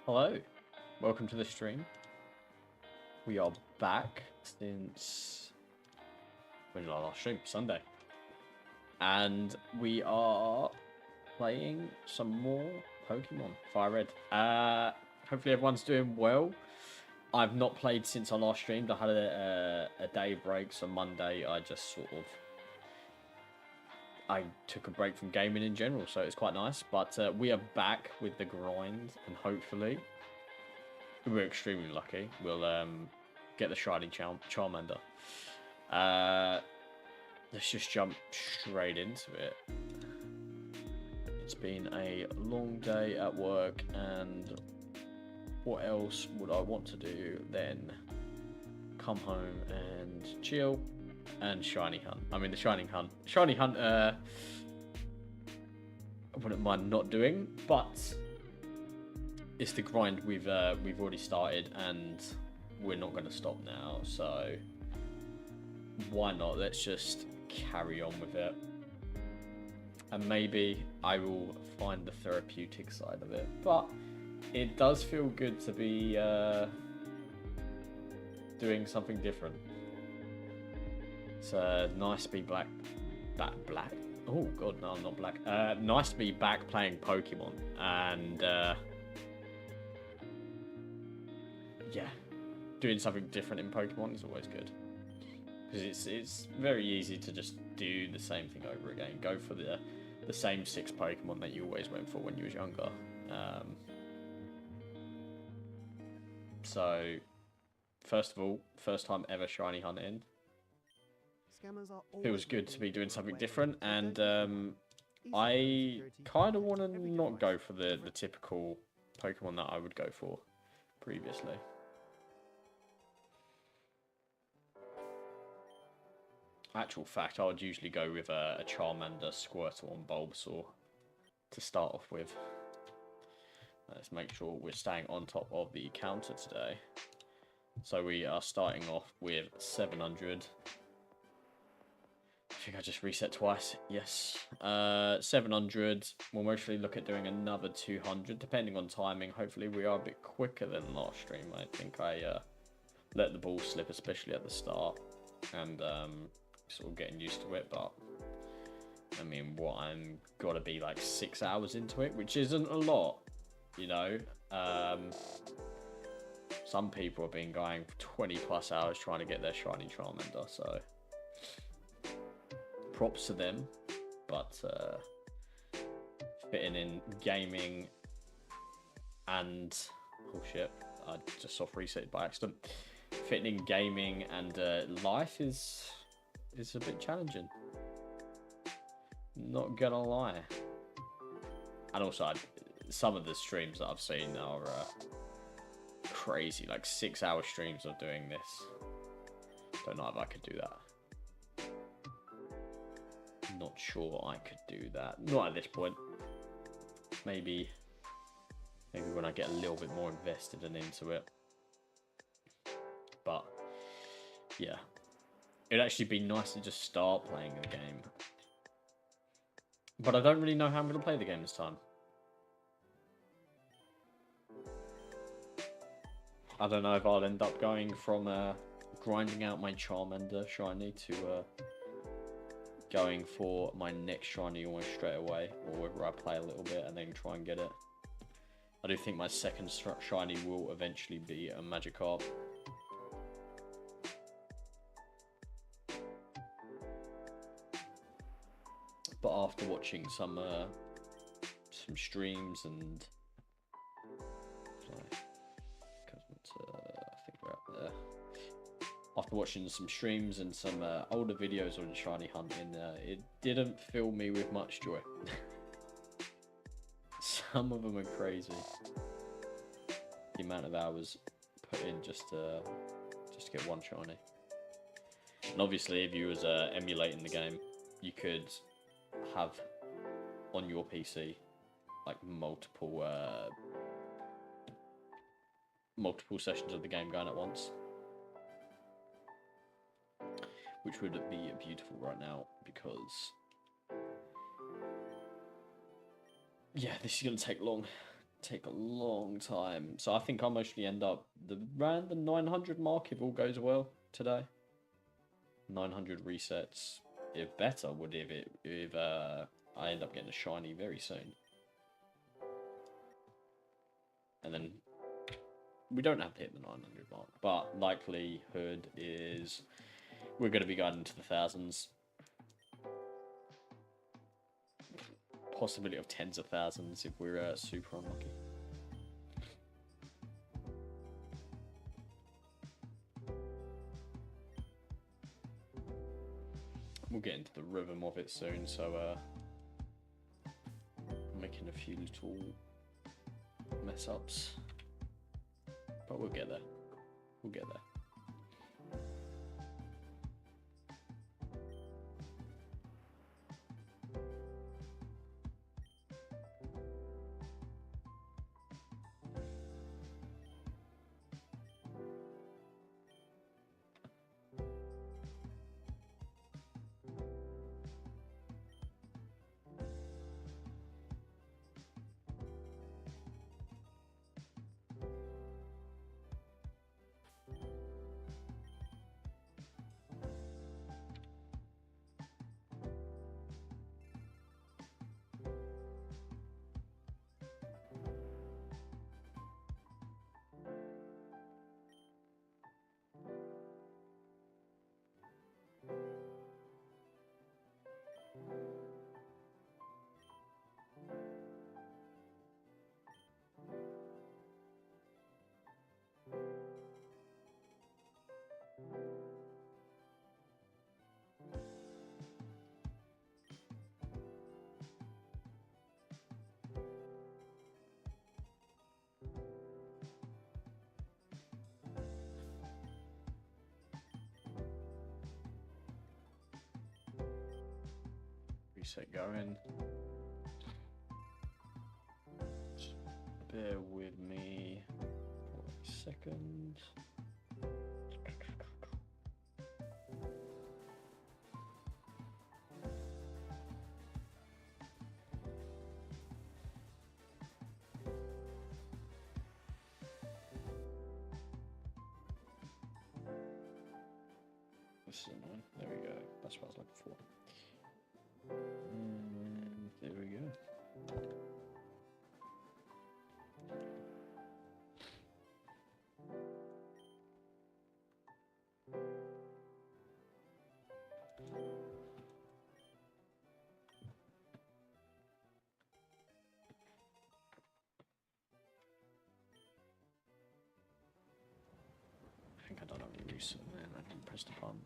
Hello, welcome to the stream. We are back since when did I last stream? Sunday, and we are playing some more Pokemon FireRed. Hopefully everyone's doing well. I've not played since I last streamed. I had a day break, so Monday I just I took a break from gaming in general, so it's quite nice. But we are back with the grind, and hopefully, we're extremely lucky. We'll get the shiny Charmander. Let's just jump straight into it. It's been a long day at work, and what else would I want to do then? Come home and chill. And shiny hunt. I mean, the shiny hunt. I wouldn't mind not doing, but it's the grind we've already started, and we're not going to stop now. So why not? Let's just carry on with it, and maybe I will find the therapeutic side of it. But it does feel good to be doing something different. It's nice to be black. Oh god, no, I'm not black. Nice to be back playing Pokemon, and yeah, doing something different in Pokemon is always good, because it's very easy to just do the same thing over again. Go for the same 6 Pokemon that you always went for when you was younger. So first of all, first time ever shiny hunting. Feels good to be doing something different, and I kind of want to not go for the typical Pokemon that I would go for previously. Actual fact, I would usually go with a Charmander, Squirtle, and Bulbasaur to start off with. Let's make sure we're staying on top of the counter today. So we are starting off with 700. I think I just reset twice. Yes. 700. We'll mostly look at doing another 200, depending on timing. Hopefully we are a bit quicker than last stream. I think I let the ball slip, especially at the start, and sort of getting used to it. But I mean, I'm gotta be like 6 hours into it, which isn't a lot, you know. Some people have been going for 20+ hours trying to get their shiny Charmander, so props to them. But fitting in gaming and oh shit, I just soft reset by accident. Fitting in gaming and life is a bit challenging, not gonna lie. And also some of the streams that I've seen are crazy, like 6-hour streams of doing this. Don't know if I could do that. Not sure I could do that. Not at this point. Maybe when I get a little bit more invested and into it. But yeah, it'd actually be nice to just start playing the game. But I don't really know how I'm going to play the game this time. I don't know if I'll end up going from grinding out my Charmander shiny to going for my next shiny almost straight away, or whether I play a little bit and then try and get it. I do think my second shiny will eventually be a Magikarp. But after watching some streams and I think we're up there. After watching some streams and some older videos on shiny hunting, it didn't fill me with much joy. Some of them are crazy. The amount of hours put in just to get one shiny. And obviously, if you was emulating the game, you could have on your PC like multiple sessions of the game going at once, which would be beautiful right now, because yeah, this is going to take long. take a long time. So I think I'll mostly end up around the 900 mark if all goes well today. 900 resets. If better would if I end up getting a shiny very soon. And then we don't have to hit the 900 mark, but likelihood is we're going to be going into the thousands. Possibility of tens of thousands if we're super unlucky. We'll get into the rhythm of it soon, so I'm making a few little mess ups, but we'll get there. We'll get there. Reset going. Just bear with me for a second. This is annoying. There we go. That's what I was looking for. And there we go. I think I don't have any reset there. I didn't press the button.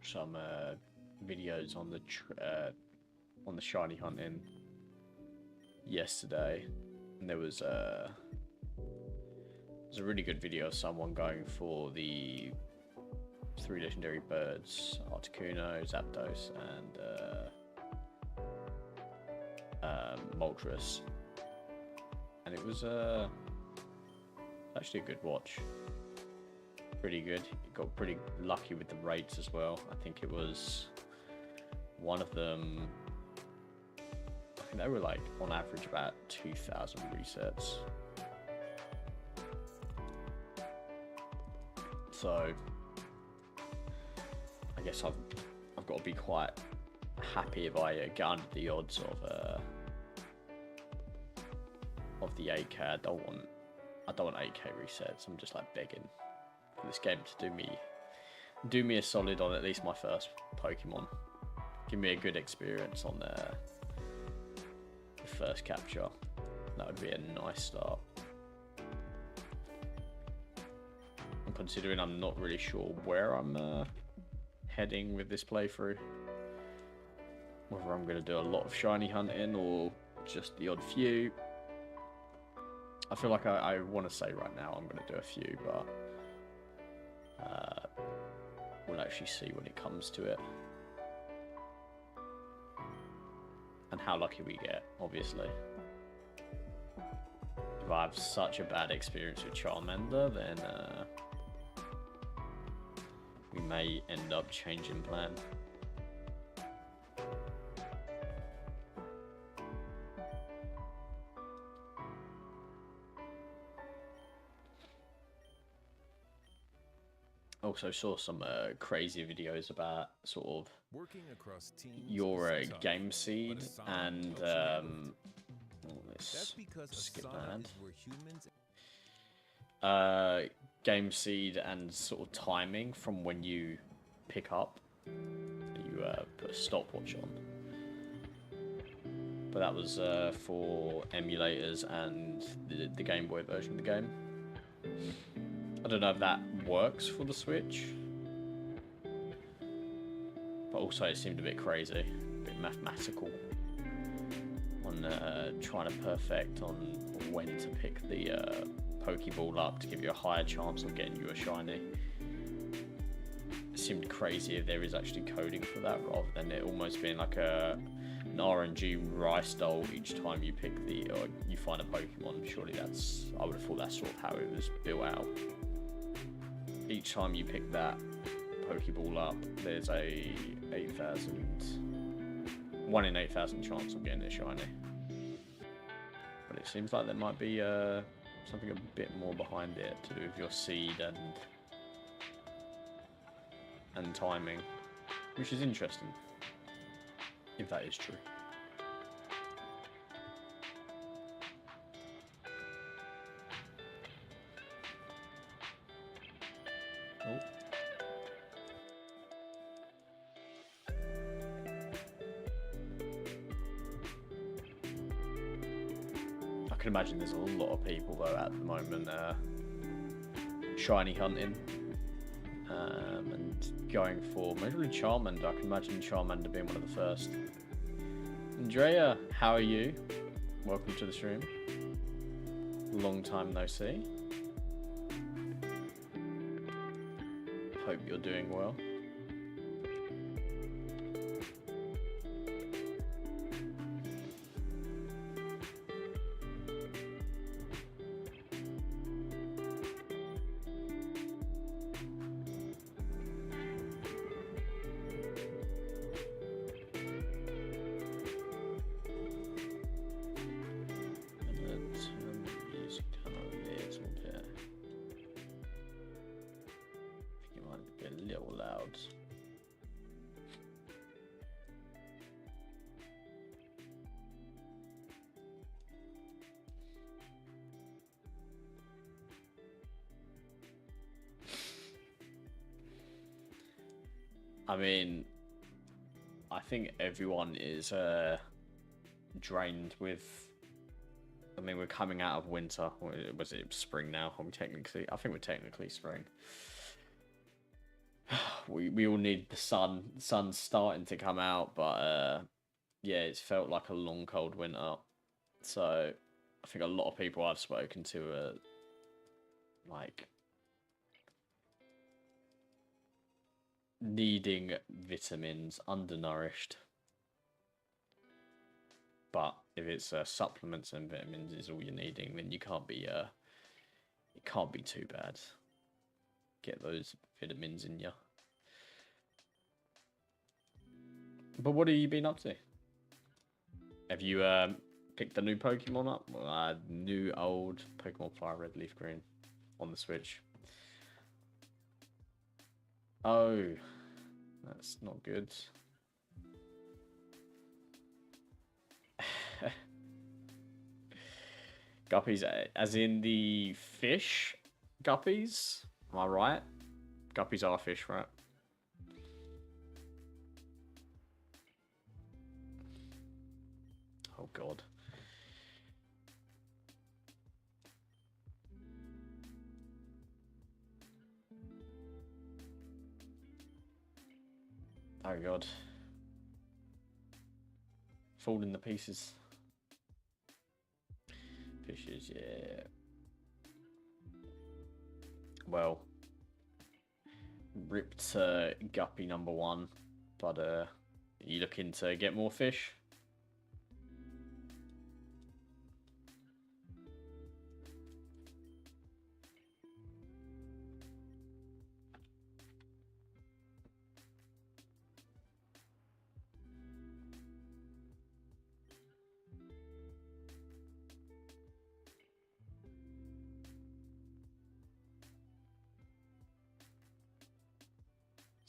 watched some videos on the shiny hunting yesterday, and there was a really good video of someone going for the 3 legendary birds: Articuno, Zapdos, and Moltres, and it was actually a good watch. Pretty good. It got pretty lucky with the rates as well. I think it was one of them. I think they were like on average about 2,000 resets. So I guess I've got to be quite happy if I get under the odds of the 8K. I don't want 8K resets. I'm just like begging for this game to do me a solid on at least my first Pokemon. Give me a good experience on the first capture. That would be a nice start. I'm considering I'm not really sure where I'm heading with this playthrough. Whether I'm going to do a lot of shiny hunting or just the odd few. I feel like I want to say right now I'm going to do a few, but we'll actually see when it comes to it. And how lucky we get, obviously. If I have such a bad experience with Charmander, then we may end up changing plan. Also saw some crazy videos about sort of your game seed and let's skip that. Game seed and sort of timing from when you pick up. You put a stopwatch on. But that was for emulators and the Game Boy version of the game. I don't know if that works for the Switch, but also it seemed a bit crazy, a bit mathematical on trying to perfect on when to pick the Pokeball up to give you a higher chance of getting you a shiny. It seemed crazy if there is actually coding for that, rather than it almost being like an RNG rice doll each time you pick or you find a Pokemon. Surely I would have thought that's sort of how it was built out. Each time you pick that Pokeball up, there's a 1 in 8,000 chance of getting it shiny. But it seems like there might be something a bit more behind it to do with your seed and timing, which is interesting, if that is true. Oh. I can imagine there's a lot of people though at the moment shiny hunting and going for maybe Charmander. I can imagine Charmander being one of the first. Andrea, how are you? Welcome to the stream. Long time no see. Hope you're doing well. I mean, I think everyone is drained with. I mean, we're coming out of winter. Was it spring now? I think we're technically spring. we all need the sun. Sun's starting to come out, but yeah, it's felt like a long cold winter. So I think a lot of people I've spoken to are like needing vitamins, undernourished. But if it's supplements and vitamins is all you're needing, then you can't be it can't be too bad. Get those vitamins in you. But what have you been up to? Have you picked the new Pokemon up? New old Pokemon FireRed Leaf Green on the Switch. Oh, that's not good. Guppies, as in the fish guppies? Am I right? Guppies are fish, right? Oh, God. Oh, God. Falling to pieces. Fishes, yeah. Well, ripped guppy number 1, but are you looking to get more fish?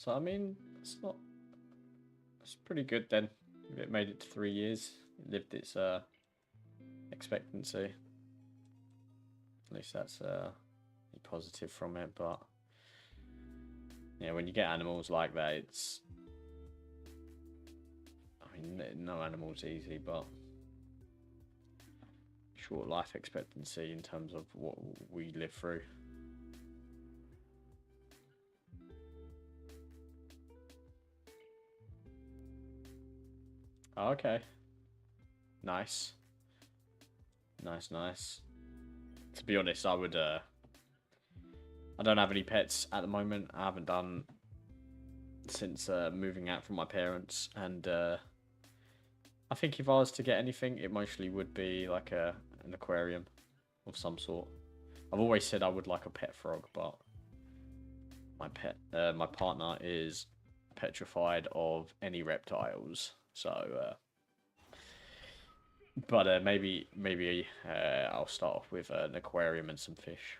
So I mean, it's not. It's pretty good then. If it made it to 3 years, it lived its expectancy. At least that's positive from it. But yeah, when you get animals like that, it's. I mean, no animal's easy, but short life expectancy in terms of what we live through. Oh, okay. Nice. Nice. To be honest, I would. I don't have any pets at the moment. I haven't done since moving out from my parents, and I think if I was to get anything, it mostly would be like an aquarium of some sort. I've always said I would like a pet frog, but my partner is petrified of any reptiles. So, but maybe I'll start off with an aquarium and some fish.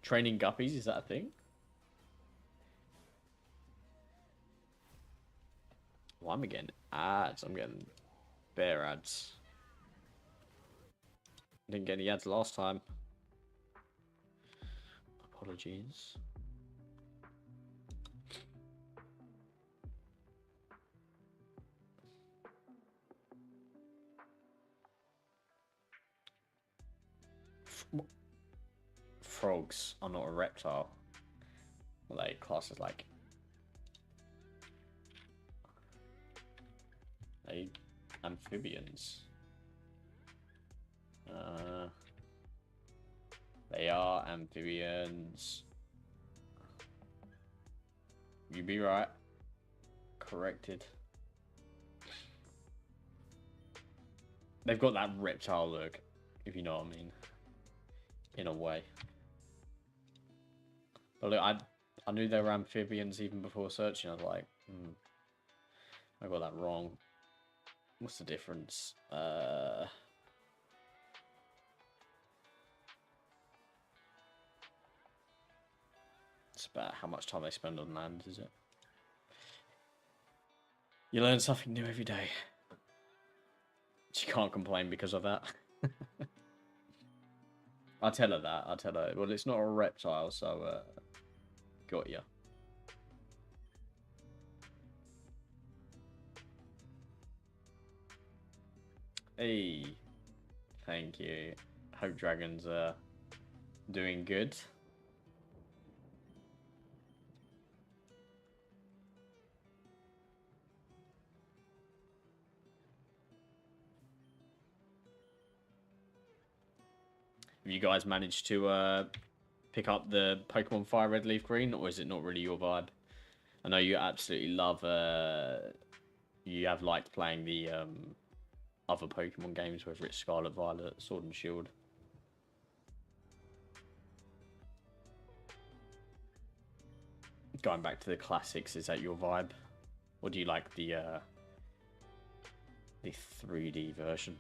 Training guppies, is that a thing? Well, I'm getting ads. I'm getting bear ads. Didn't get any ads last time. Apologies. Frogs are not a reptile. Well, they class as like amphibians. They are amphibians. You be right. Corrected. They've got that reptile look, if you know what I mean. In a way. But look, I knew they were amphibians even before searching. I was like, I got that wrong. What's the difference? It's about how much time they spend on land, is it? You learn something new every day. She can't complain because of that. I'll tell her that. I'll tell her. Well, it's not a reptile, so got ya. Hey, thank you. Hope Dragon's doing good. Have you guys managed to pick up the Pokemon Fire Red Leaf Green, or is it not really your vibe? I know you absolutely love. You have liked playing the other Pokemon games, whether it's Scarlet Violet, Sword and Shield. Going back to the classics, is that your vibe? Or do you like the 3D version?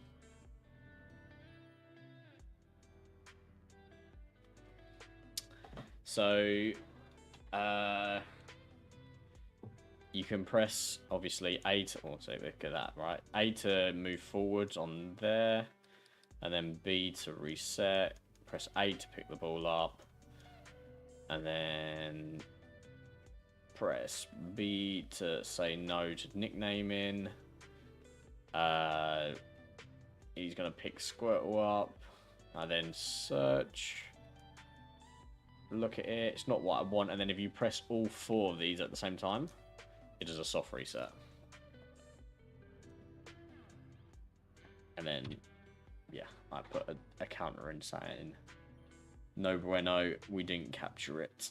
So, you can press, obviously, A to, oh, so look at that, right? A to move forwards on there, and then B to reset. Press A to pick the ball up, and then press B to say no to nicknaming. He's going to pick Squirtle up, and then search. Look at it, it's not what I want, and then if you press all 4 of these at the same time, it does a soft reset. And then, yeah, I put a counter in saying, no bueno, we didn't capture it.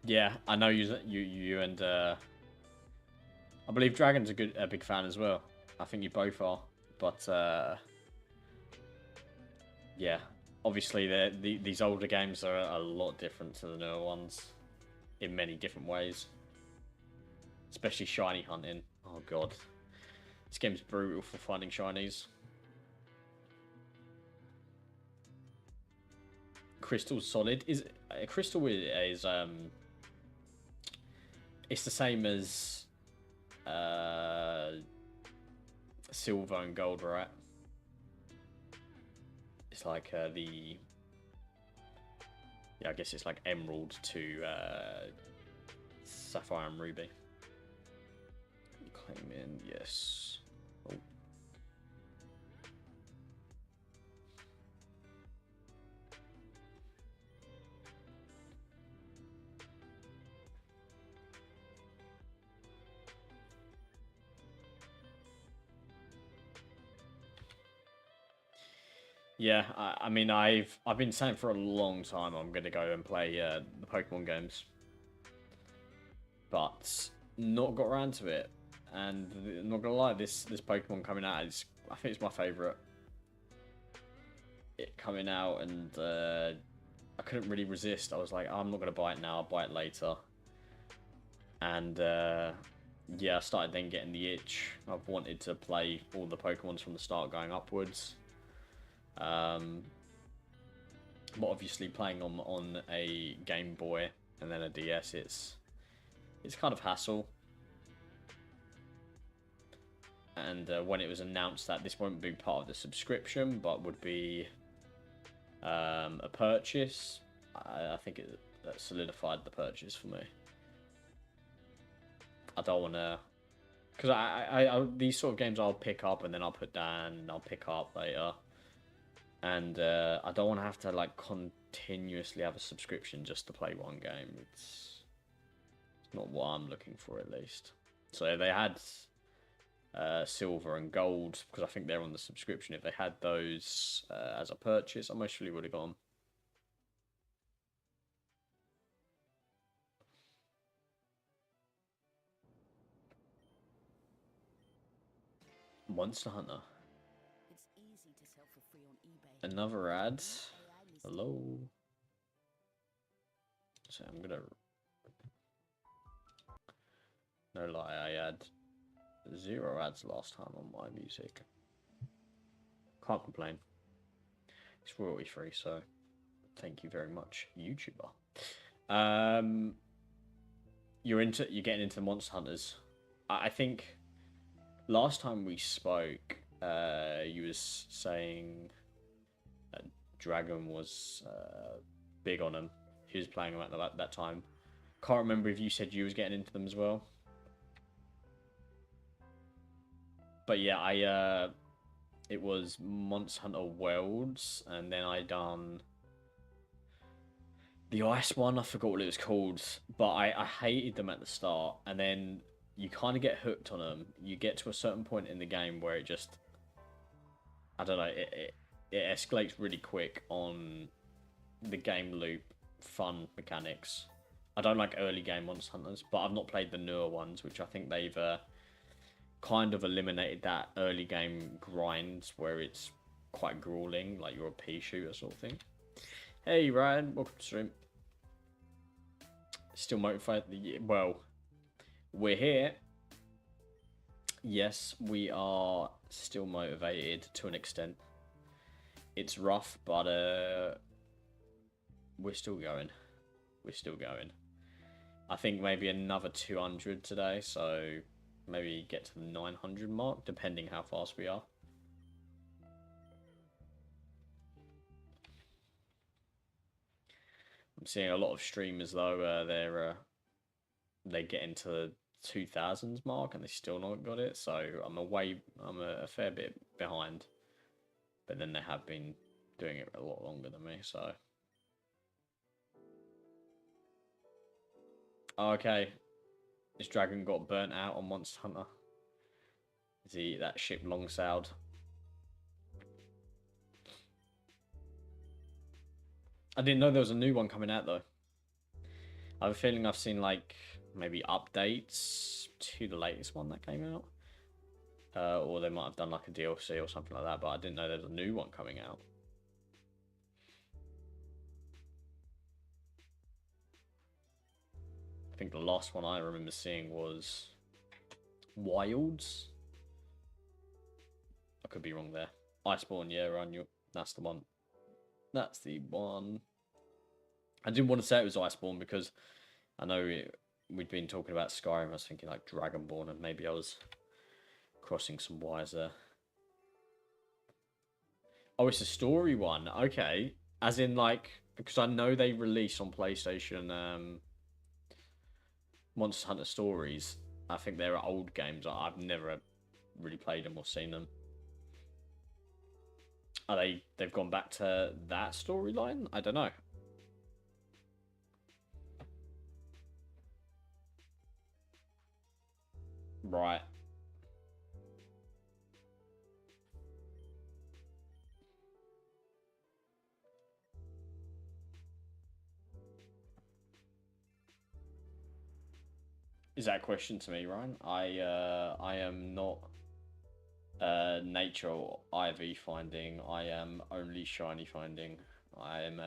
Yeah, I know you and I believe Dragon's a big fan as well. I think you both are, but yeah, obviously these older games are a lot different to the newer ones in many different ways, especially shiny hunting. Oh god, this game's brutal for finding shinies. Crystal's solid. Is Crystal is it's the same as silver and gold, right? It's like the, yeah, I guess it's like emerald to sapphire and ruby. Claim in, yes. Oh. Yeah, I mean, I've been saying for a long time I'm gonna go and play the Pokemon games, but not got around to it. And I'm not gonna lie, this Pokemon coming out is, I think it's my favorite. It coming out, and I couldn't really resist. I was like, oh, I'm not gonna buy it now. I'll buy it later. And yeah, I started then getting the itch. I've wanted to play all the Pokemons from the start going upwards. But obviously playing on a Game Boy and then a DS, it's kind of hassle. And when it was announced that this won't be part of the subscription, but would be a purchase, I think it solidified the purchase for me. I don't want to, because I these sort of games I'll pick up and then I'll put down and I'll pick up later. And I don't want to have to like continuously have a subscription just to play one game. It's not what I'm looking for, at least. So if they had silver and gold, because I think they're on the subscription, if they had those as a purchase, I most surely would have gone. Monster Hunter. Another ad. Hello. So I'm gonna, no lie, I had 0 ads last time on my music. Can't complain. It's royalty free, so thank you very much, YouTuber. You're getting into Monster Hunters. I think last time we spoke, you was saying Dragon was big on them. He was playing them at that time. Can't remember if you said you was getting into them as well. But yeah, it was Monster Hunter Worlds, and then I done the ice one. I forgot what it was called, but I hated them at the start, and then you kind of get hooked on them. You get to a certain point in the game where it just, I don't know, it escalates really quick on the game loop fun mechanics. I don't like early game Monster Hunters, but I've not played the newer ones, which I think they've kind of eliminated that early game grind where it's quite grueling, like you're a pea shooter sort of thing. Hey Ryan, welcome to stream. Still motivated? Well, we're here. Yes, we are still motivated to an extent. It's rough, but we're still going. We're still going. I think maybe another 200 today, so maybe get to the 900 mark, depending how fast we are. I'm seeing a lot of streamers though, they get into the 2000s mark and they still not got it, so I'm a fair bit behind. But then they have been doing it a lot longer than me, so. Oh, okay. This dragon got burnt out on Monster Hunter. Is that ship long sailed? I didn't know there was a new one coming out though. I have a feeling I've seen like maybe updates to the latest one that came out. Or they might have done like a DLC or something like that, but I didn't know there was a new one coming out. I think the last one I remember seeing was Wilds. I could be wrong there. Iceborne, yeah, that's the one. That's the one. I didn't want to say it was Iceborne because I know we'd been talking about Skyrim. I was thinking like Dragonborn, and maybe I was crossing some wires there. Oh, it's a story one. Okay. As in, like, because I know they release on PlayStation Monster Hunter Stories. I think they're old games. I've never really played them or seen them. Are they've gone back to that storyline? I don't know. Right. Is that a question to me, Ryan? I am not nature or IV finding. I am only shiny finding. I'm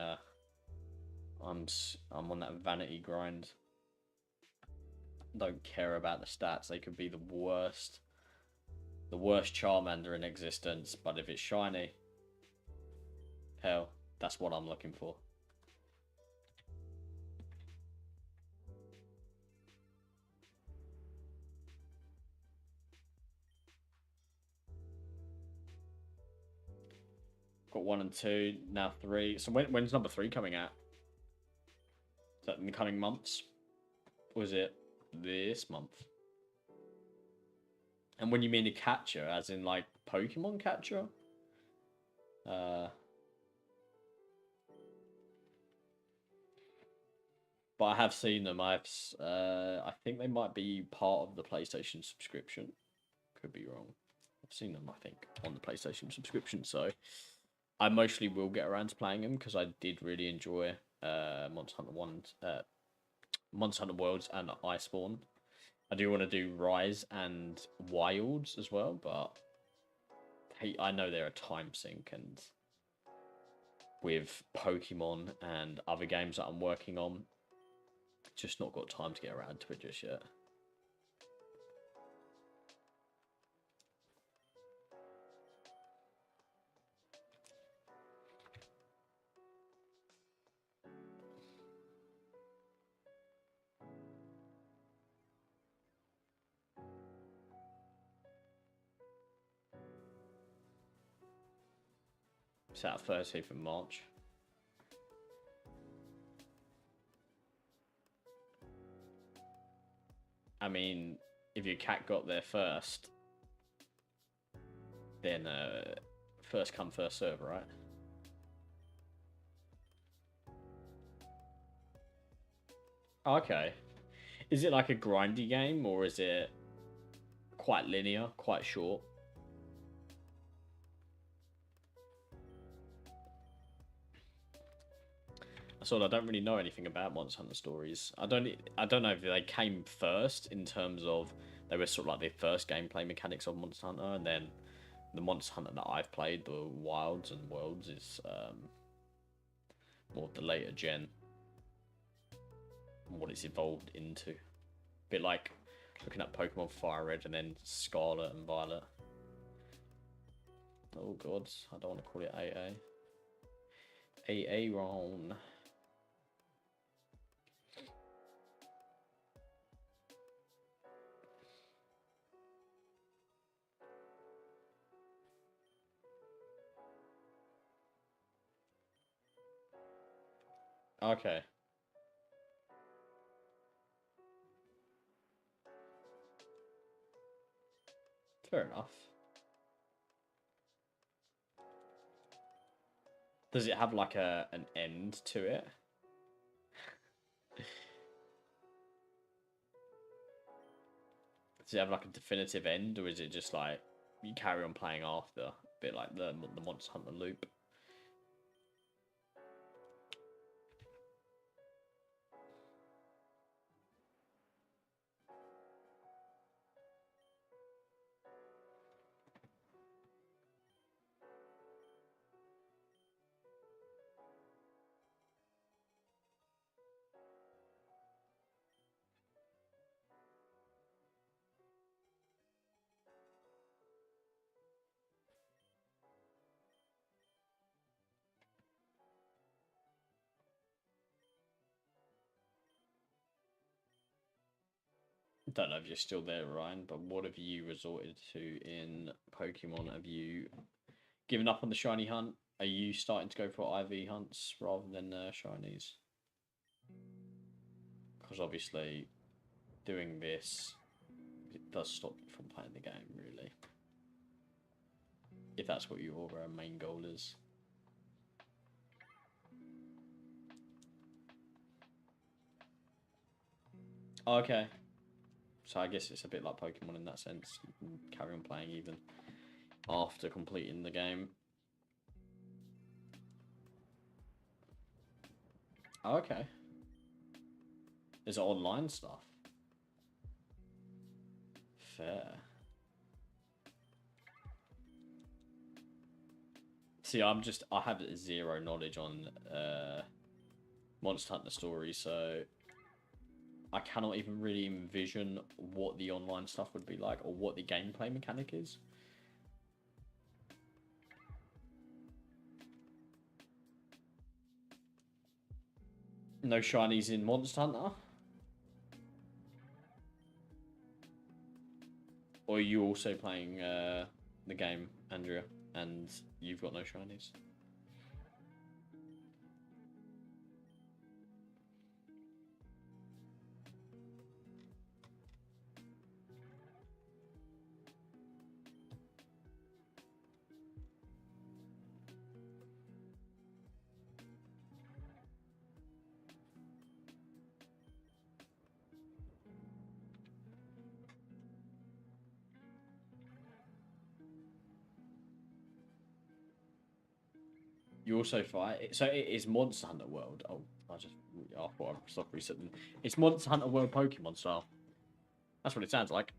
on that vanity grind. Don't care about the stats. They could be the worst Charmander in existence, but if it's shiny, hell, that's what I'm looking for. Got 1 and 2, now 3. So when's number 3 coming out? Is that in the coming months? Or is it this month? And when you mean a catcher, as in like Pokemon catcher? But I have seen them. I think they might be part of the PlayStation subscription. Could be wrong. I've seen them, I think, on the PlayStation subscription. So I mostly will get around to playing them because I did really enjoy Monster Hunter Worlds and Iceborne. I do want to do Rise and Wilds as well, but hey, I know they're a time sink, and with Pokemon and other games that I'm working on, just not got time to get around to it just yet. It's out 30th of March. I mean, if your cat got there first, then first come, first serve, right? Okay. Is it like a grindy game, or is it quite linear, quite short? I don't really know anything about Monster Hunter Stories. I don't know if they came first in terms of they were sort of like the first gameplay mechanics of Monster Hunter, and then the Monster Hunter that I've played, the Wilds and Worlds, is more of the later gen, what it's evolved into. A bit like looking at Pokemon FireRed and then Scarlet and Violet. Oh god, I don't want to call it AA. AA Ron. Okay. Fair enough. Does it have like an end to it? Does it have like a definitive end, or is it just like you carry on playing after? A bit like the Monster Hunter loop. Don't know if you're still there, Ryan, but what have you resorted to in Pokemon? Have you given up on the shiny hunt? Are you starting to go for IV hunts rather than shinies? Because obviously, doing this, it does stop you from playing the game, really. If that's what your main goal is. Okay. So I guess it's a bit like Pokemon in that sense. You can carry on playing even after completing the game. Okay. Is it online stuff? Fair. See, I have zero knowledge on Monster Hunter Story, so I cannot even really envision what the online stuff would be like or what the gameplay mechanic is. No shinies in Monster Hunter? Or are you also playing the game, Andrea, and you've got no shinies? You also fight. So it is Monster Hunter World. Oh, I thought I stopped resetting. It's Monster Hunter World Pokemon style. That's what it sounds like.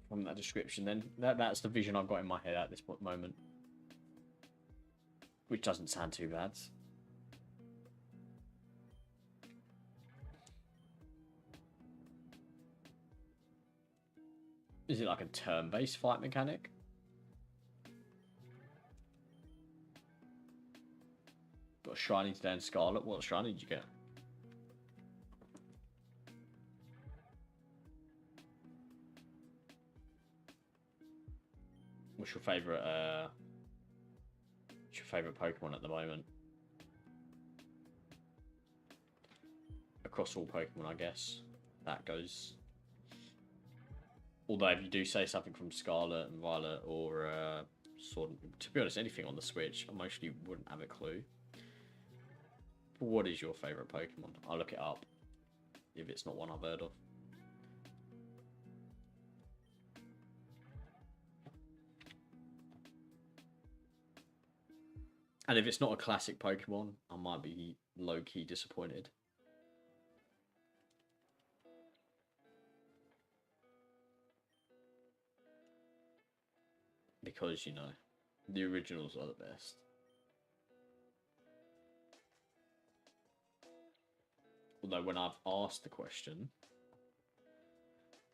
From that description, then that's the vision I've got in my head at this moment, which doesn't sound too bad. Is it like a turn-based fight mechanic? Got a shiny today in Scarlet. What shiny did you get? What's your favorite Pokemon at the moment? Across all Pokemon, I guess. That goes. Although if you do say something from Scarlet and Violet or Sword, to be honest, anything on the Switch, I mostly wouldn't have a clue. But what is your favourite Pokemon? I'll look it up if it's not one I've heard of. And if it's not a classic Pokemon, I might be low-key disappointed. Because, you know, the originals are the best. Although when I've asked the question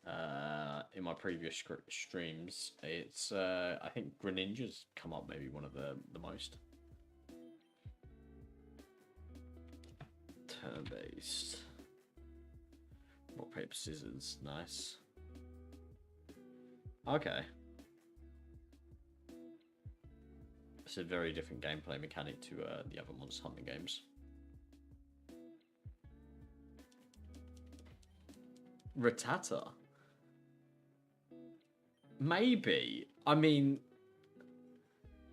in my previous streams, it's I think Greninja's come up maybe one of the most. Turn-based. Rock, paper, scissors. Nice. Okay. It's a very different gameplay mechanic to the other Monster Hunting games. Rattata? Maybe. I mean,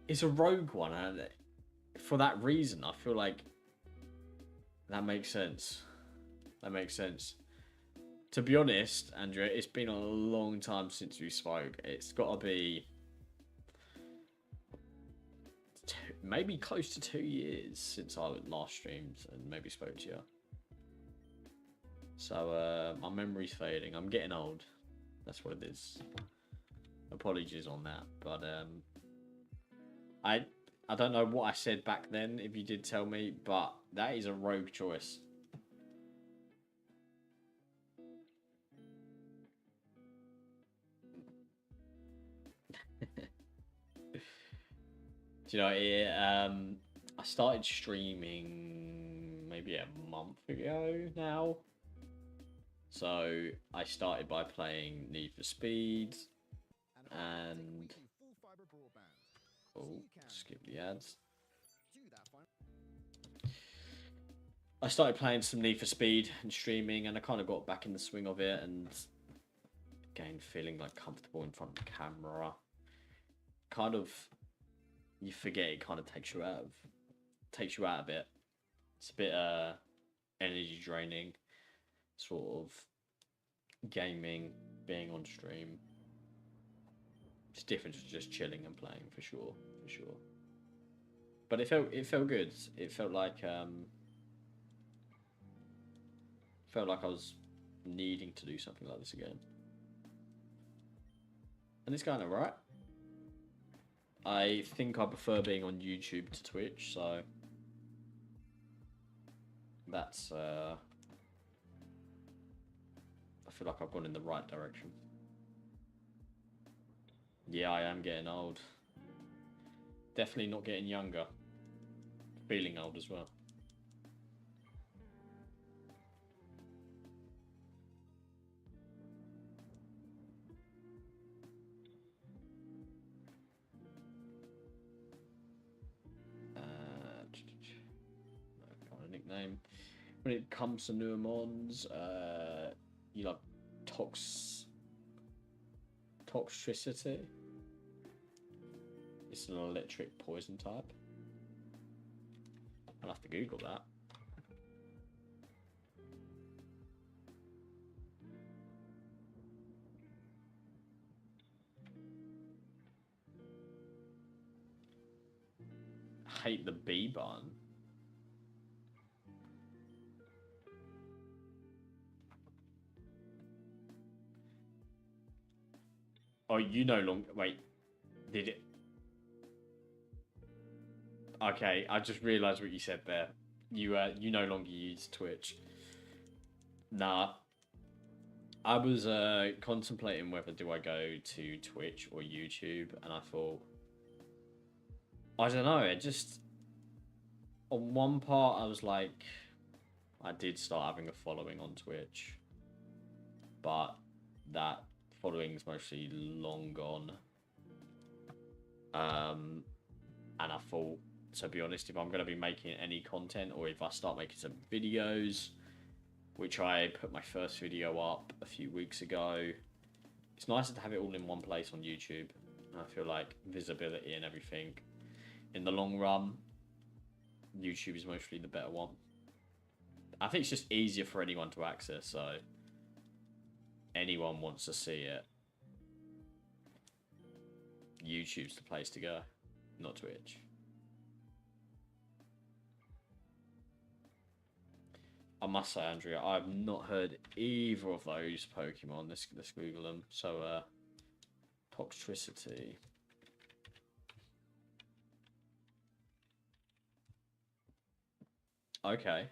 it's a rogue one, and for that reason, I feel like that makes sense. That makes sense. To be honest, Andrea, it's been a long time since we spoke. It's got to be maybe close to 2 years since I last streamed and maybe spoke to you. So my memory's fading. I'm getting old. That's what it is. Apologies on that, but I don't know what I said back then. If you did tell me, but that is a rogue choice. Do you know, I started streaming maybe a month ago now. So I started by playing Need for Speed and skip the ads. I started playing some Need for Speed and streaming, and I kind of got back in the swing of it, and again feeling like comfortable in front of the camera. Kind of, you forget it kind of takes you out of it. It's a bit energy draining, sort of gaming, being on stream. It's different to just chilling and playing for sure. But it felt good. It felt like I was needing to do something like this again. And it's going alright. I think I prefer being on YouTube to Twitch, so that's I feel like I've gone in the right direction. Yeah, I am getting old. Definitely not getting younger. Feeling old as well. Kind of nickname. When it comes to newer mons, you like toxicity. It's an electric poison type. I'll have to Google that. Hate the bee bun. Oh, you no longer... Wait. Did it... Okay, I just realised what you said there. You no longer use Twitch. Nah. I was contemplating whether do I go to Twitch or YouTube, and I thought... I don't know, it just... On one part, I was like... I did start having a following on Twitch. But that following's mostly long gone. And I thought, to be honest, if I'm going to be making any content, or if I start making some videos, which I put my first video up a few weeks ago, it's nicer to have it all in one place on YouTube. I feel like visibility and everything. In the long run, YouTube is mostly the better one. I think it's just easier for anyone to access, so anyone wants to see it, YouTube's the place to go, not Twitch. I must say, Andrea, I've not heard either of those Pokemon. Let's Google them. So, Toxtricity. Okay.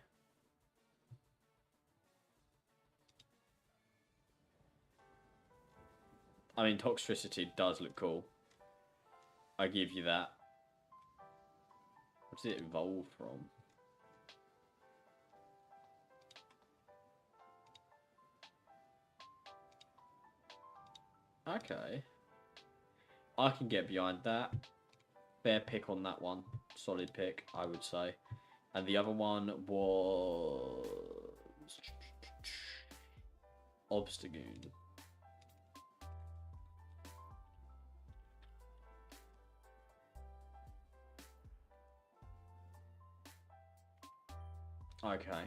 I mean, Toxtricity does look cool. I give you that. What does it evolve from? Okay. I can get behind that. Fair pick on that one. Solid pick, I would say. And the other one was Obstagoon. Okay.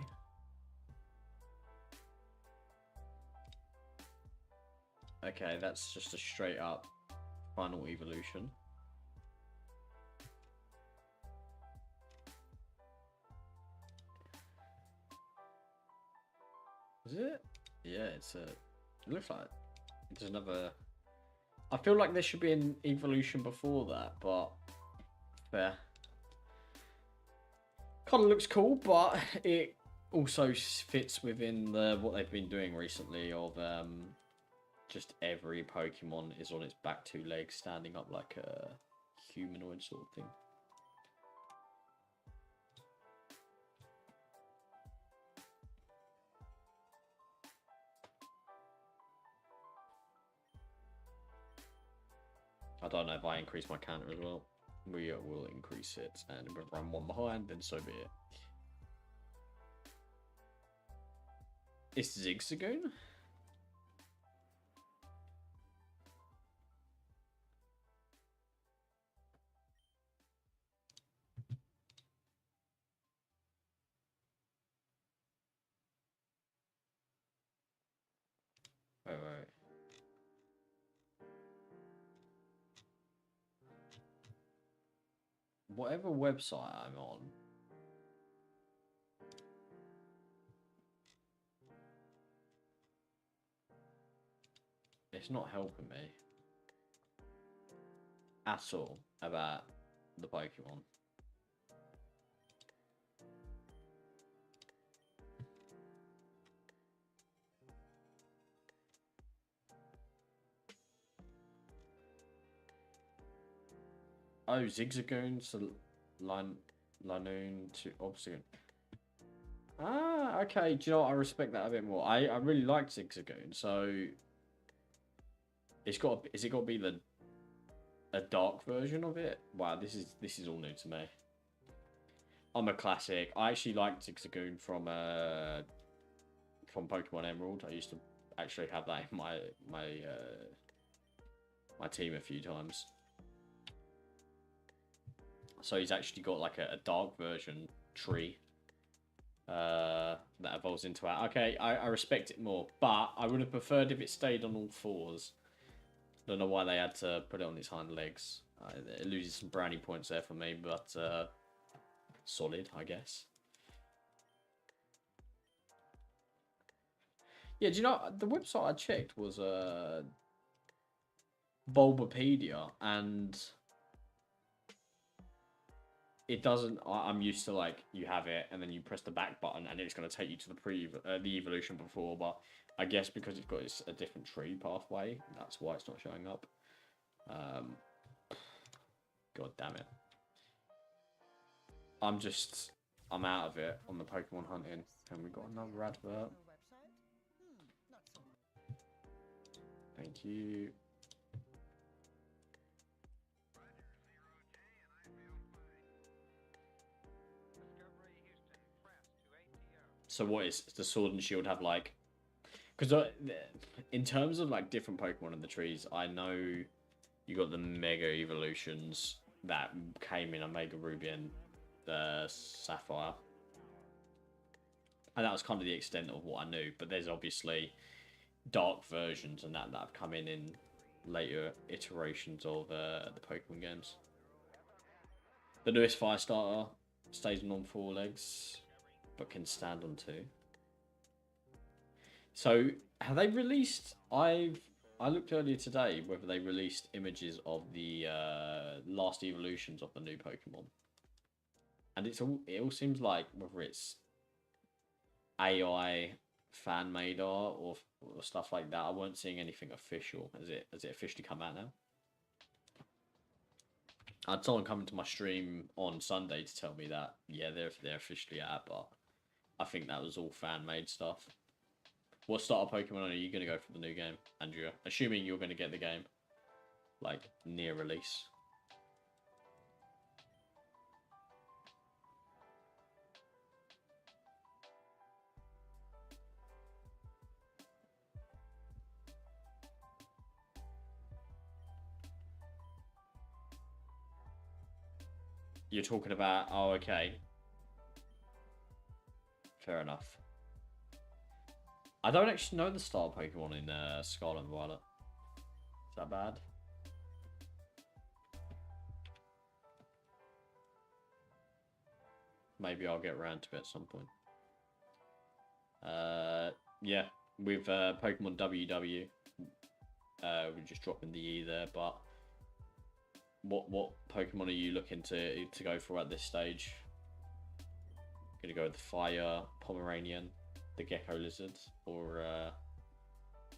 Okay, that's just a straight up final evolution. Is it? Yeah, it's a... It looks like there's another... I feel like there should be an evolution before that, but... Fair. Kind of looks cool, but it also fits within what they've been doing recently of just every Pokemon is on its back two legs, standing up like a humanoid sort of thing. I don't know if I increase my counter as well. We will increase it, and if we run one behind, then so be it. It's Zigzagoon? Wait. Whatever website I'm on. It's not helping me at all about the Pokemon. Oh, Zigzagoon, so Lanoon to Obstagoon. Ah, okay. Do you know what? I respect that a bit more. I really liked Zigzagoon, so it's got. Is it got to be a dark version of it? Wow, this is all new to me. I'm a classic. I actually liked Zigzagoon from Pokemon Emerald. I used to actually have that in my team a few times. So he's actually got like a dark version tree that evolves into it. Okay, I respect it more, but I would have preferred if it stayed on all fours. Don't know why they had to put it on its hind legs. It loses some brownie points there for me, but solid, I guess. Yeah, do you know, the website I checked was Bulbapedia, and it doesn't. I'm used to like you have it and then you press the back button and it's going to take you to the evolution before, but I guess because it's got a different tree pathway, that's why it's not showing up. God damn it. I'm out of it on the Pokemon hunting. And we got another advert. Thank you. So what is the Sword and Shield have like Because in terms of like different Pokemon in the trees, I know you got the Mega Evolutions that came in Omega Ruby and Sapphire. And that was kind of the extent of what I knew. But there's obviously dark versions and that have come in later iterations of the Pokemon games. The newest Fire Starter stays on 4 legs, but can stand on 2. So have they released? I looked earlier today whether they released images of the last evolutions of the new Pokemon, and it all seems like whether it's AI fan made art or stuff like that. I weren't seeing anything official. Has it officially come out now? I had someone come to my stream on Sunday to tell me that yeah they're officially out, but I think that was all fan made stuff. What starter Pokemon are you going to go for the new game, Andrea? Assuming you're going to get the game, like, near release. You're talking about... Oh, okay. Fair enough. I don't actually know the star Pokemon in Scarlet and Violet. Is that bad? Maybe I'll get around to it at some point. Yeah, with Pokemon WW, we're just dropping the E there. But what Pokemon are you looking to go for at this stage? Gonna go with the Fire Pomeranian, the Gecko Lizard, or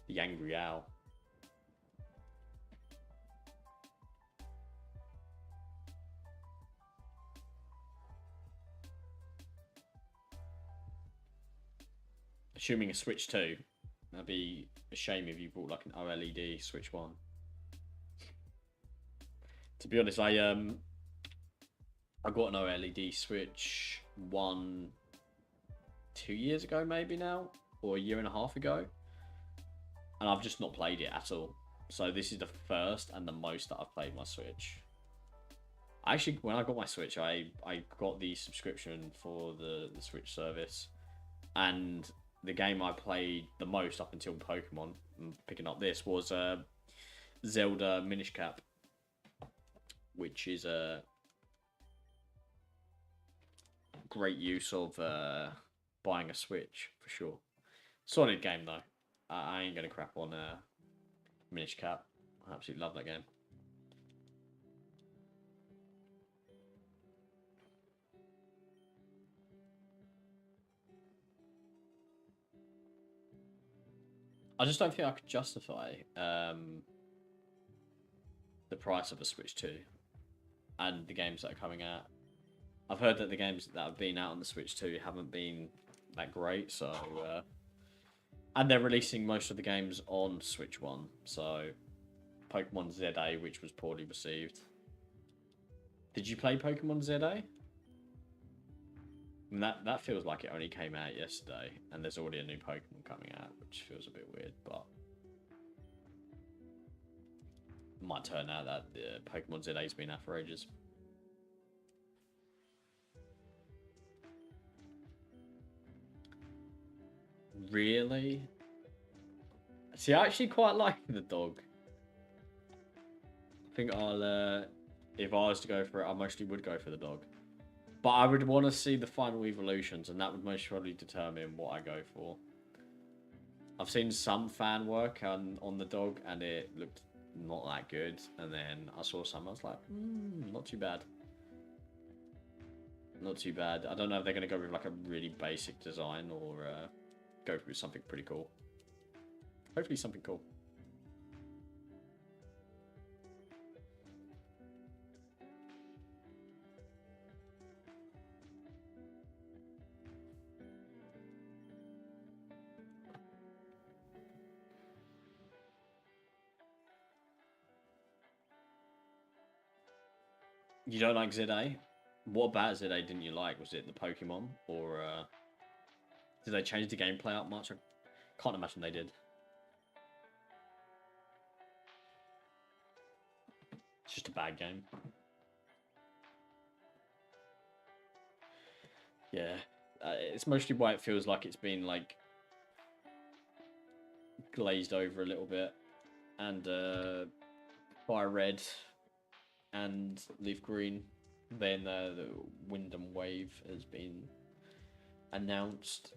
the Angry Owl. Assuming a Switch 2, that'd be a shame if you brought like an OLED Switch 1. To be honest, I got an OLED Switch 1 2 years ago, maybe now, or a year and a half ago, and I've just not played it at all. So this is the first and the most that I've played my Switch. Actually, when I got my Switch, I got the subscription for the Switch service, and the game I played the most up until Pokemon, and picking up this, was Zelda Minish Cap, which is a great use of buying a Switch for sure. Solid game though. I ain't gonna crap on Minish Cap. I absolutely love that game. I just don't think I could justify the price of a Switch 2 and the games that are coming out. I've heard that the games that have been out on the Switch 2 haven't been that great, so and they're releasing most of the games on Switch 1. So Pokemon ZA, which was poorly received. Did you play Pokemon ZA? And that feels like it only came out yesterday, and there's already a new Pokemon coming out, which feels a bit weird, but it might turn out that the Pokemon ZA's been out for ages. Really? See, I actually quite like the dog. I think I'll, if I was to go for it, I mostly would go for the dog. But I would want to see the final evolutions, and that would most probably determine what I go for. I've seen some fan work on the dog, and it looked not that good. And then I saw some, I was like, not too bad. Not too bad. I don't know if they're going to go with like a really basic design or go with something pretty cool. Hopefully something cool. You don't like ZA? What about ZA didn't you like? Was it the Pokemon? Or did they change the gameplay up much? I Can't imagine they did. It's just a bad game. Yeah, it's mostly why it feels like it's been like glazed over a little bit, and FireRed and Leaf Green. Then the Wind and Wave has been announced.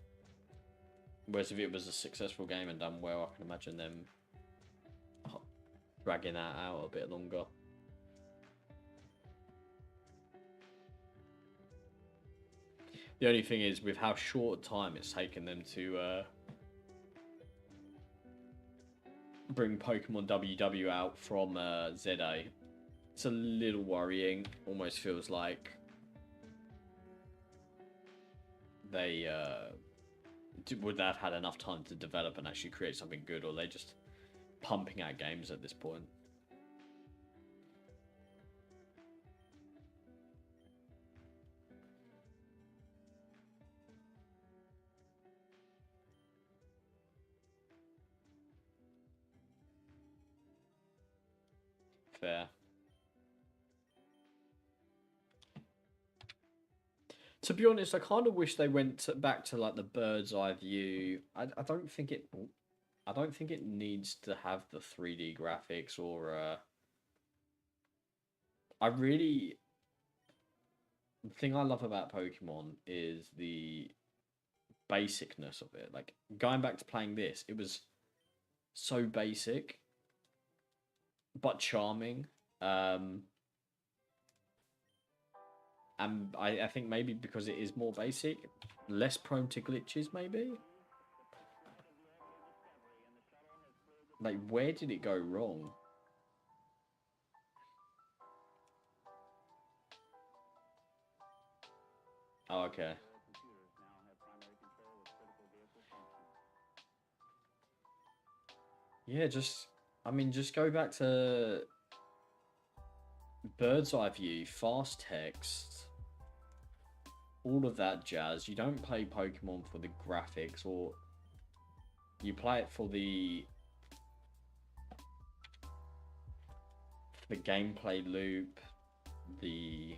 Whereas if it was a successful game and done well, I can imagine them dragging that out a bit longer. The only thing is, with how short time it's taken them to bring Pokemon WW out from ZA, it's a little worrying. Almost feels like they would have had enough time to develop and actually create something good, or they're just pumping out games at this point. Fair. To be honest, I kind of wish they went back to like the bird's eye view. I don't think it. I don't think it needs to have the 3D graphics or. I really. The thing I love about Pokemon is the basicness of it. Like going back to playing this, it was so basic, but charming. And I think maybe because it is more basic, less prone to glitches, maybe? Like, where did it go wrong? Oh, okay. Yeah, just... I mean, just go back to... Bird's eye view, fast text... all of that jazz. You don't play Pokemon for the graphics, or you play it for the gameplay loop, the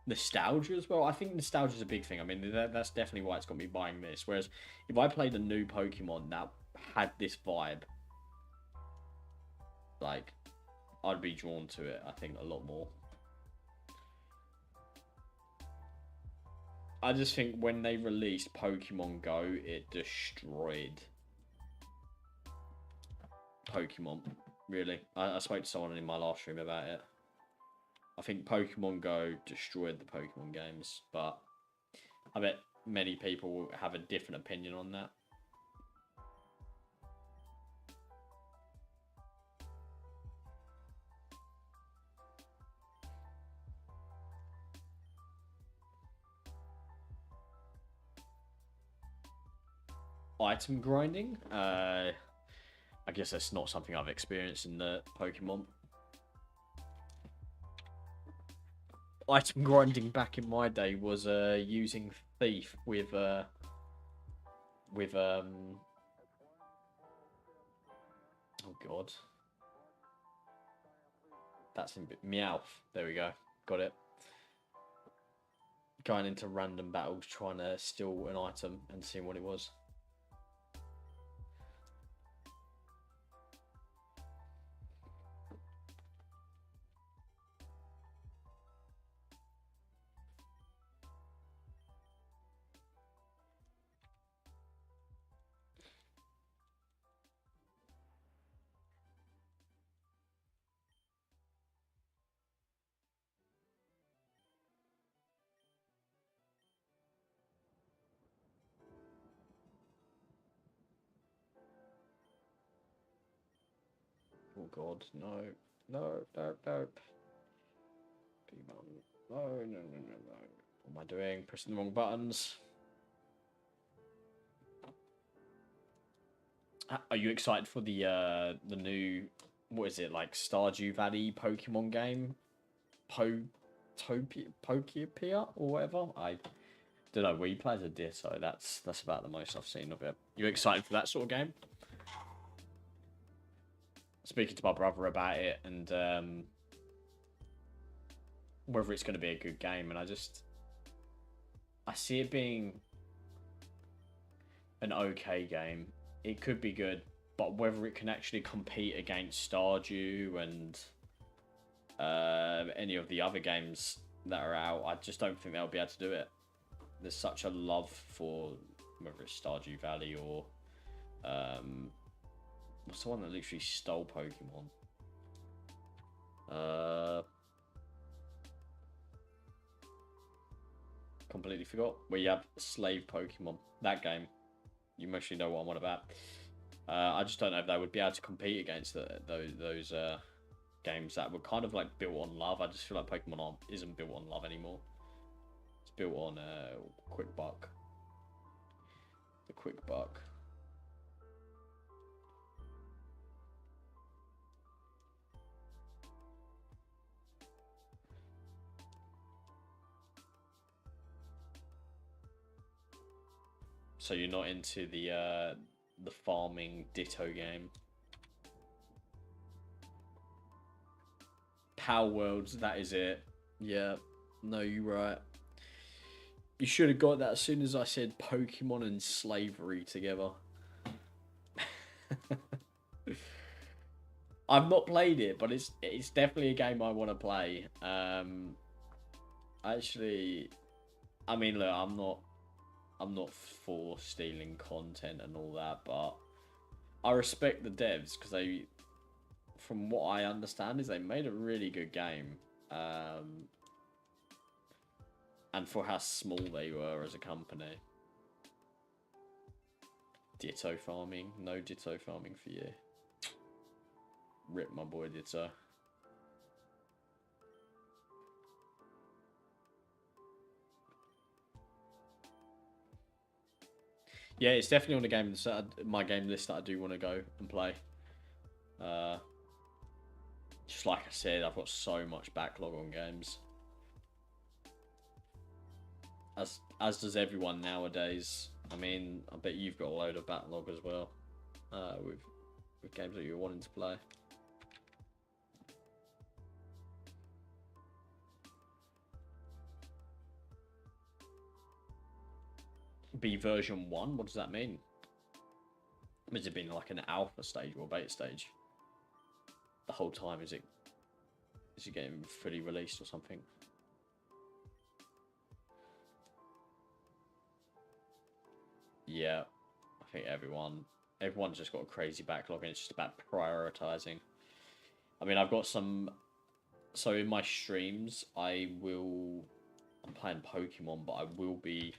nostalgia as well. I think nostalgia is a big thing. I mean, that's definitely why it's got me buying this. Whereas if I played a new Pokemon that had this vibe, like, I'd be drawn to it, I think, a lot more. I just think when they released Pokemon Go, it destroyed Pokemon, really. I spoke to someone in my last stream about it. I think Pokemon Go destroyed the Pokemon games, but I bet many people have a different opinion on that. Item grinding? I guess that's not something I've experienced in the Pokemon. Item grinding back in my day was using Thief with oh god, that's in Meowth. There we go, got it. Going into random battles trying to steal an item and seeing what it was. Oh god, no, no, no, no. No, no, no, no, no. What am I doing? Pressing the wrong buttons. Are you excited for the new, what is it, like Stardew Valley Pokemon game? Pokepia or whatever? I Don't know. We play as a Ditto. That's about the most I've seen of it. You excited for that sort of game? Speaking to my brother about it and whether it's going to be a good game, and I see it being an okay game. It could be good, but whether it can actually compete against Stardew and any of the other games that are out, I just don't think they'll be able to do it. There's such a love for whether it's Stardew Valley or what's the one that literally stole Pokemon? Completely forgot. Where you have slave Pokemon. That game. You mostly know what I'm on about. I just don't know if they would be able to compete against those games that were kind of like built on love. I just feel like Pokemon isn't built on love anymore. It's built on quick buck. The quick buck. So you're not into the farming Ditto game? Power Worlds, that is it. Yeah, no, you're right. You should have got that as soon as I said Pokemon and slavery together. I've not played it, but it's definitely a game I want to play. Actually, I mean, look, I'm not for stealing content and all that, but I respect the devs because they, from what I understand, is they made a really good game. And for how small they were as a company. Ditto farming. No Ditto farming for you. Rip my boy Ditto. Yeah, it's definitely on the game my game list that I do want to go and play. Just like I said, I've got so much backlog on games. As does everyone nowadays. I mean, I bet you've got a load of backlog as well. With games that you're wanting to play. Be version 1? What does that mean? Has it been like an alpha stage or beta stage? The whole time, is it getting fully released or something? Yeah, I think everyone's just got a crazy backlog, and it's just about prioritizing. I mean, I've got some. So in my streams, I'm playing Pokemon, but I will be.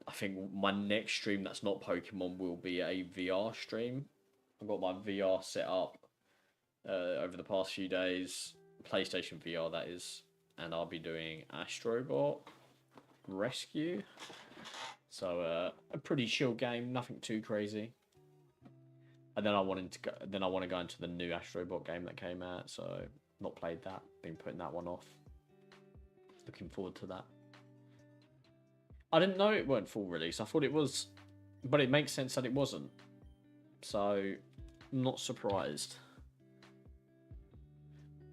I think my next stream that's not Pokemon will be a VR stream. I've got my VR set up over the past few days, PlayStation VR that is, and I'll be doing Astrobot Rescue. So a pretty chill game, nothing too crazy. And then I want to go into the new Astrobot game that came out. So not played that, been putting that one off. Looking forward to that. I didn't know it weren't full release. I thought it was, but it makes sense that it wasn't. So, not surprised.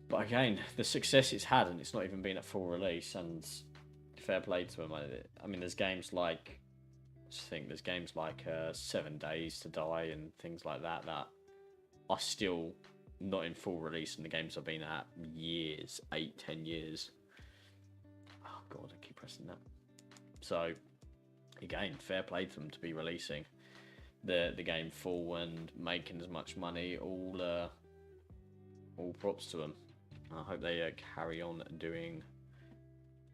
But again, the success it's had, and it's not even been at full release, and fair play to them. I mean, there's games like, there's games like 7 Days to Die and things like that that are still not in full release, and the games have been at years, 8-10 years. Oh god, I keep pressing that. So, again, fair play to them to be releasing the game full and making as much money. All props to them. I hope they carry on doing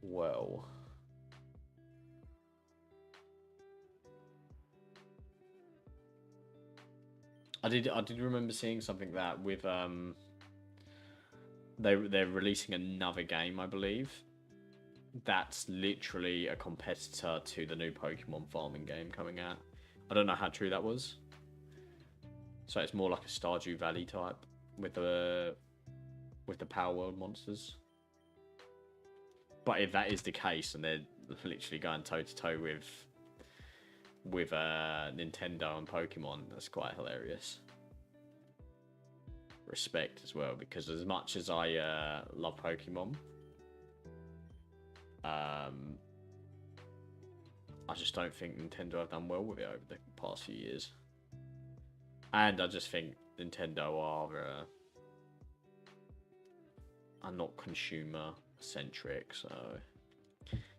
well. I did remember seeing something that with they're releasing another game, I believe. That's literally a competitor to the new Pokemon farming game coming out. I don't know how true that was. So it's more like a Stardew Valley type with the Power World monsters. But if that is the case and literally going toe to toe with Nintendo and Pokemon. That's quite hilarious. Respect as well, because as much as I love Pokemon, I just don't think Nintendo have done well with it over the past few years. And I just think Nintendo are not consumer centric, so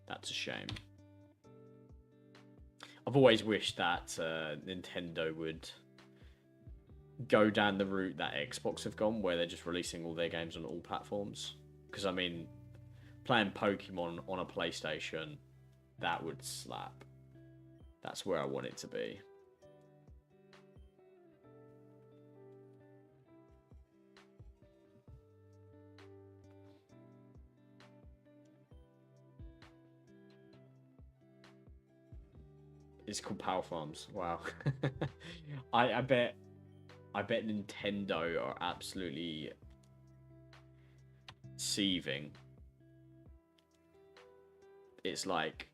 that's a shame. I've always wished that Nintendo would go down the route that Xbox have gone, where they're just releasing all their games on all platforms. Because, I mean, playing Pokemon on a PlayStation, that would slap. That's where I want it to be. It's called Power Farms. Wow. I bet Nintendo are absolutely seething. It's like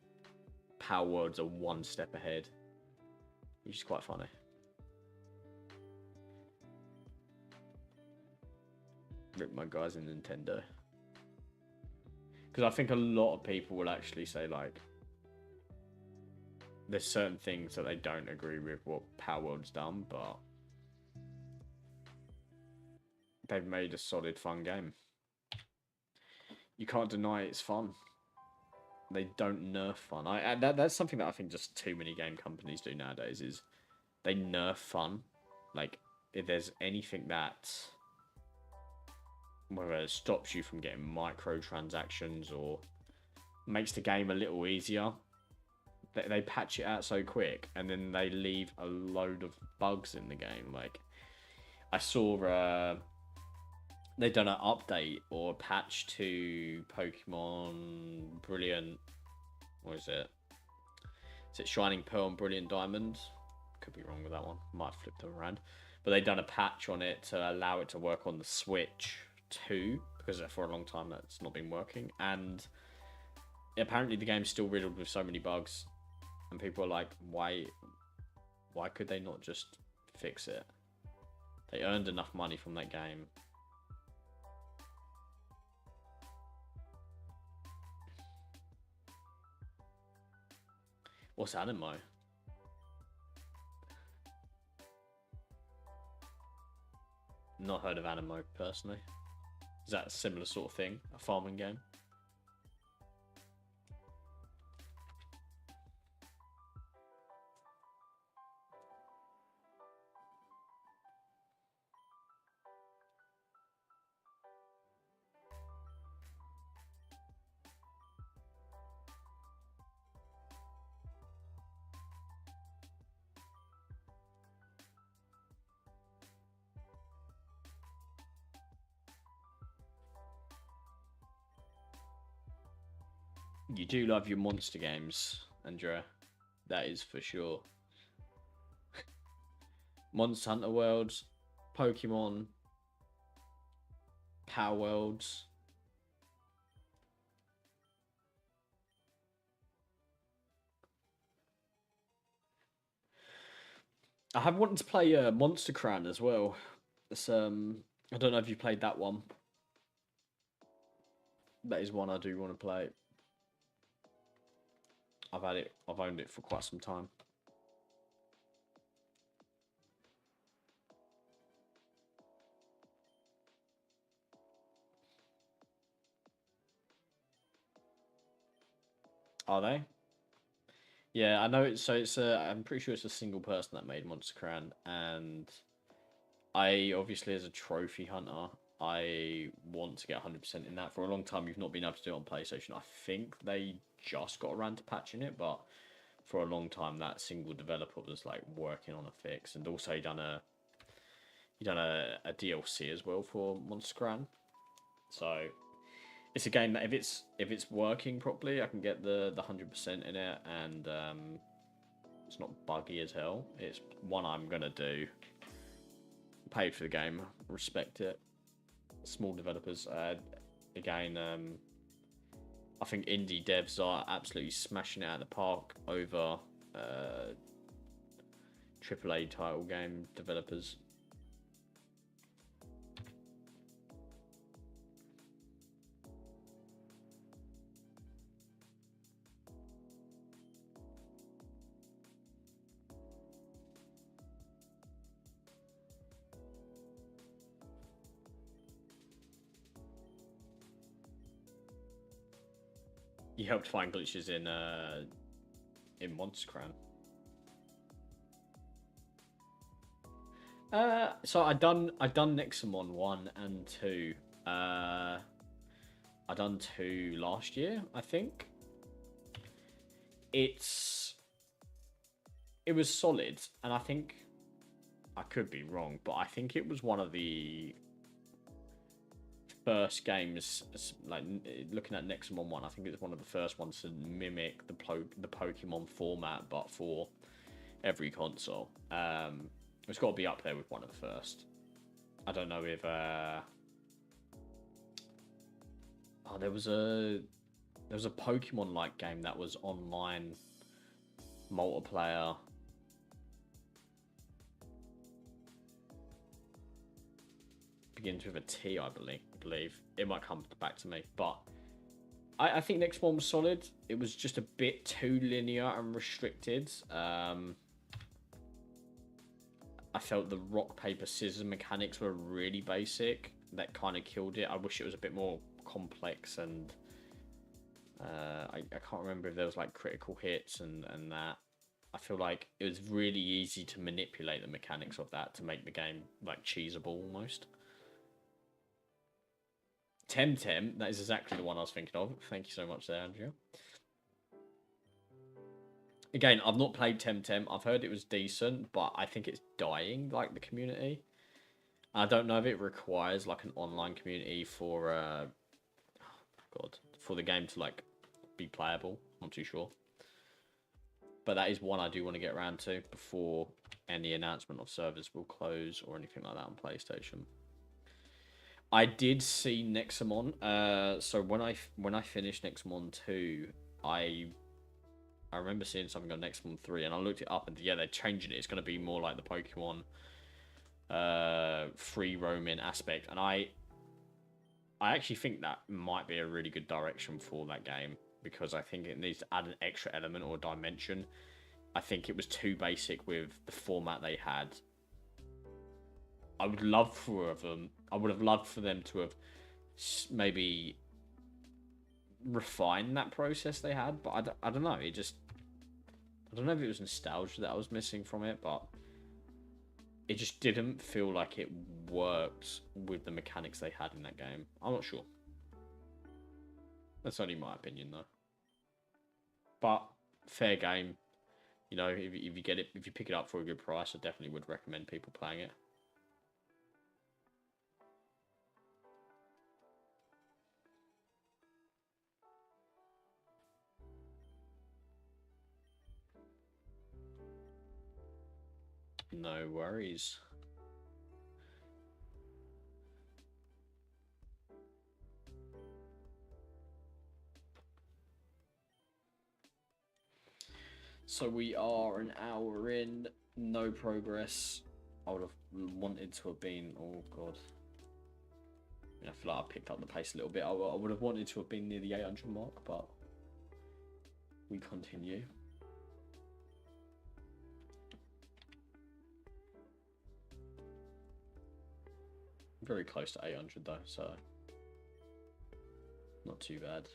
Power Worlds are one step ahead, which is quite funny. Rip my guys in Nintendo. Because I think a lot of people will actually say, like, there's certain things that they don't agree with what Power World's done, but they've made a solid, fun game. You can't deny it's fun. They don't nerf fun. That's something that I think just too many game companies do nowadays, is they nerf fun. Like, if there's anything that, whether it stops you from getting microtransactions or makes the game a little easier, they patch it out so quick, and then they leave a load of bugs in the game. Like, I saw they've done an update or a patch to Pokemon Brilliant. What is it? Is it Shining Pearl and Brilliant Diamond? Could be wrong with that one. Might have flipped it around. But they've done a patch on it to allow it to work on the Switch too, because for a long time that's not been working. And apparently the game's still riddled with so many bugs. And people are like, why could they not just fix it? They earned enough money from that game. What's Animo? Not heard of Animo personally. Is that a similar sort of thing? A farming game? You do love your monster games, Andrea. That is for sure. Monster Hunter Worlds, Pokemon, Power Worlds. I have wanted to play Monster Cran as well. It's I don't know if you played that one. That is one I do want to play. I've owned it for quite some time. Are they? Yeah, I know. I'm pretty sure it's a single person that made Monster Cran, and I obviously, as a trophy hunter, I want to get 100% in that. For a long time, you've not been able to do it on PlayStation. I think they just got around to patching it, but for a long time, that single developer was like working on a fix, and also he done a DLC as well for Monster Cran. So it's a game that if it's working properly, I can get the 100% in it, and it's not buggy as hell. It's one I'm gonna do. Paid for the game, respect it. Small developers. Again, I think indie devs are absolutely smashing it out of the park over AAA title game developers. You helped find glitches in Monster Crown. So I done Nexamon 1 and 2. I done 2 last year, I think. It was solid, and I think I could be wrong, but I think it was one of the first games, like looking at Nexamon 1, I think it's one of the first ones to mimic the Pokemon format, but for every console. It's got to be up there with one of the first. I don't know if there was a Pokemon like game that was online multiplayer. Begins with a T, I believe. It might come back to me, but I think next one was solid. It was just a bit too linear and restricted. I felt the rock paper scissors mechanics were really basic. That kind of killed it. I wish it was a bit more complex, and I can't remember if there was like critical hits and that. I feel like it was really easy to manipulate the mechanics of that to make the game like cheesable almost. Temtem, that is exactly the one I was thinking of. Thank you so much there, Andrea. Again, I've not played Temtem. I've heard it was decent, but I think it's dying, like the community. I don't know if it requires like an online community for for the game to like be playable. I'm not too sure. But that is one I do want to get around to before any announcement of servers will close or anything like that on PlayStation. I did see Nexamon. So when I finished Nexamon 2, I remember seeing something on Nexamon 3, and I looked it up, and yeah, they're changing it. It's going to be more like the Pokemon free roaming aspect, and I actually think that might be a really good direction for that game, because I think it needs to add an extra element or dimension. I think it was too basic with the format they had. I would have loved for them to have maybe refined that process they had, but I don't know. I don't know if it was nostalgia that I was missing from it, but it just didn't feel like it worked with the mechanics they had in that game. I'm not sure. That's only my opinion, though. But fair game. You know, if you get it, if you pick it up for a good price, I definitely would recommend people playing it. No worries. So we are an hour in, no progress. I would have wanted to have been, oh god. I feel like I picked up the pace a little bit. I would have wanted to have been near the 800 mark, but we continue. Very close to 800 though, so not too bad.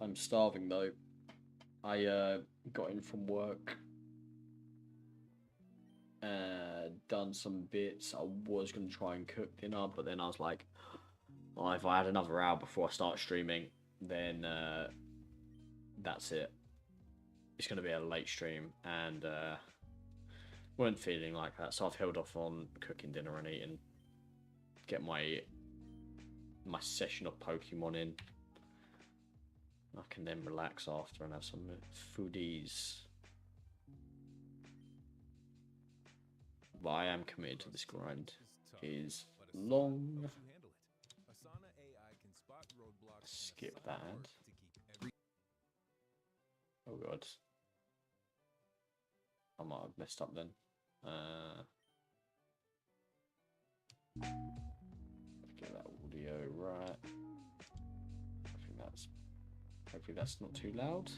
I'm starving though. I got in from work, done some bits. I was gonna try and cook dinner, but then I was like, oh, if I had another hour before I start streaming, then that's it. It's gonna be a late stream, and weren't feeling like that, so I've held off on cooking dinner and eating. Get my session of Pokemon in. I can then relax after and have some foodies. But I am committed to this grind. It is long. Skip that ad. Oh god. I might have messed up then. Get that audio right. Hopefully that's not too loud.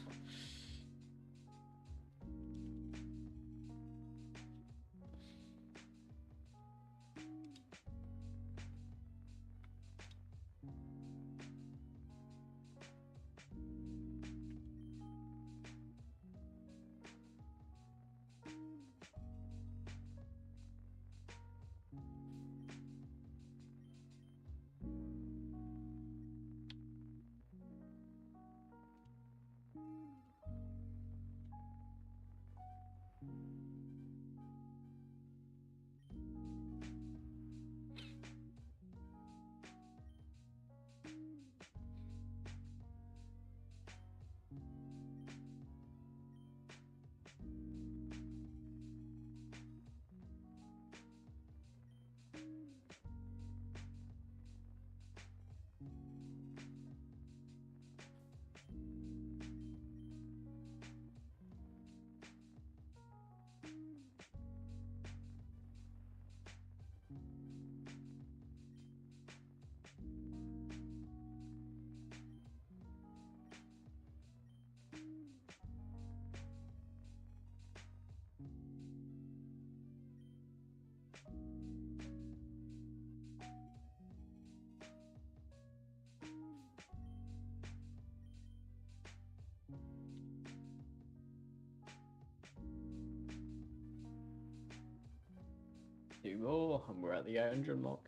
Two more, and we're at the 800 mark.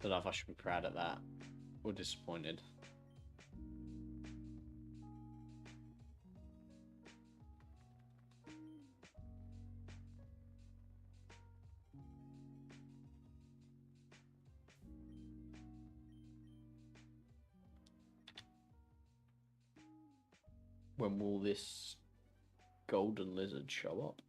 Don't know if I should be proud of that or disappointed. When will this golden lizard show up?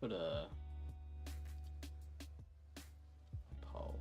Put a poll.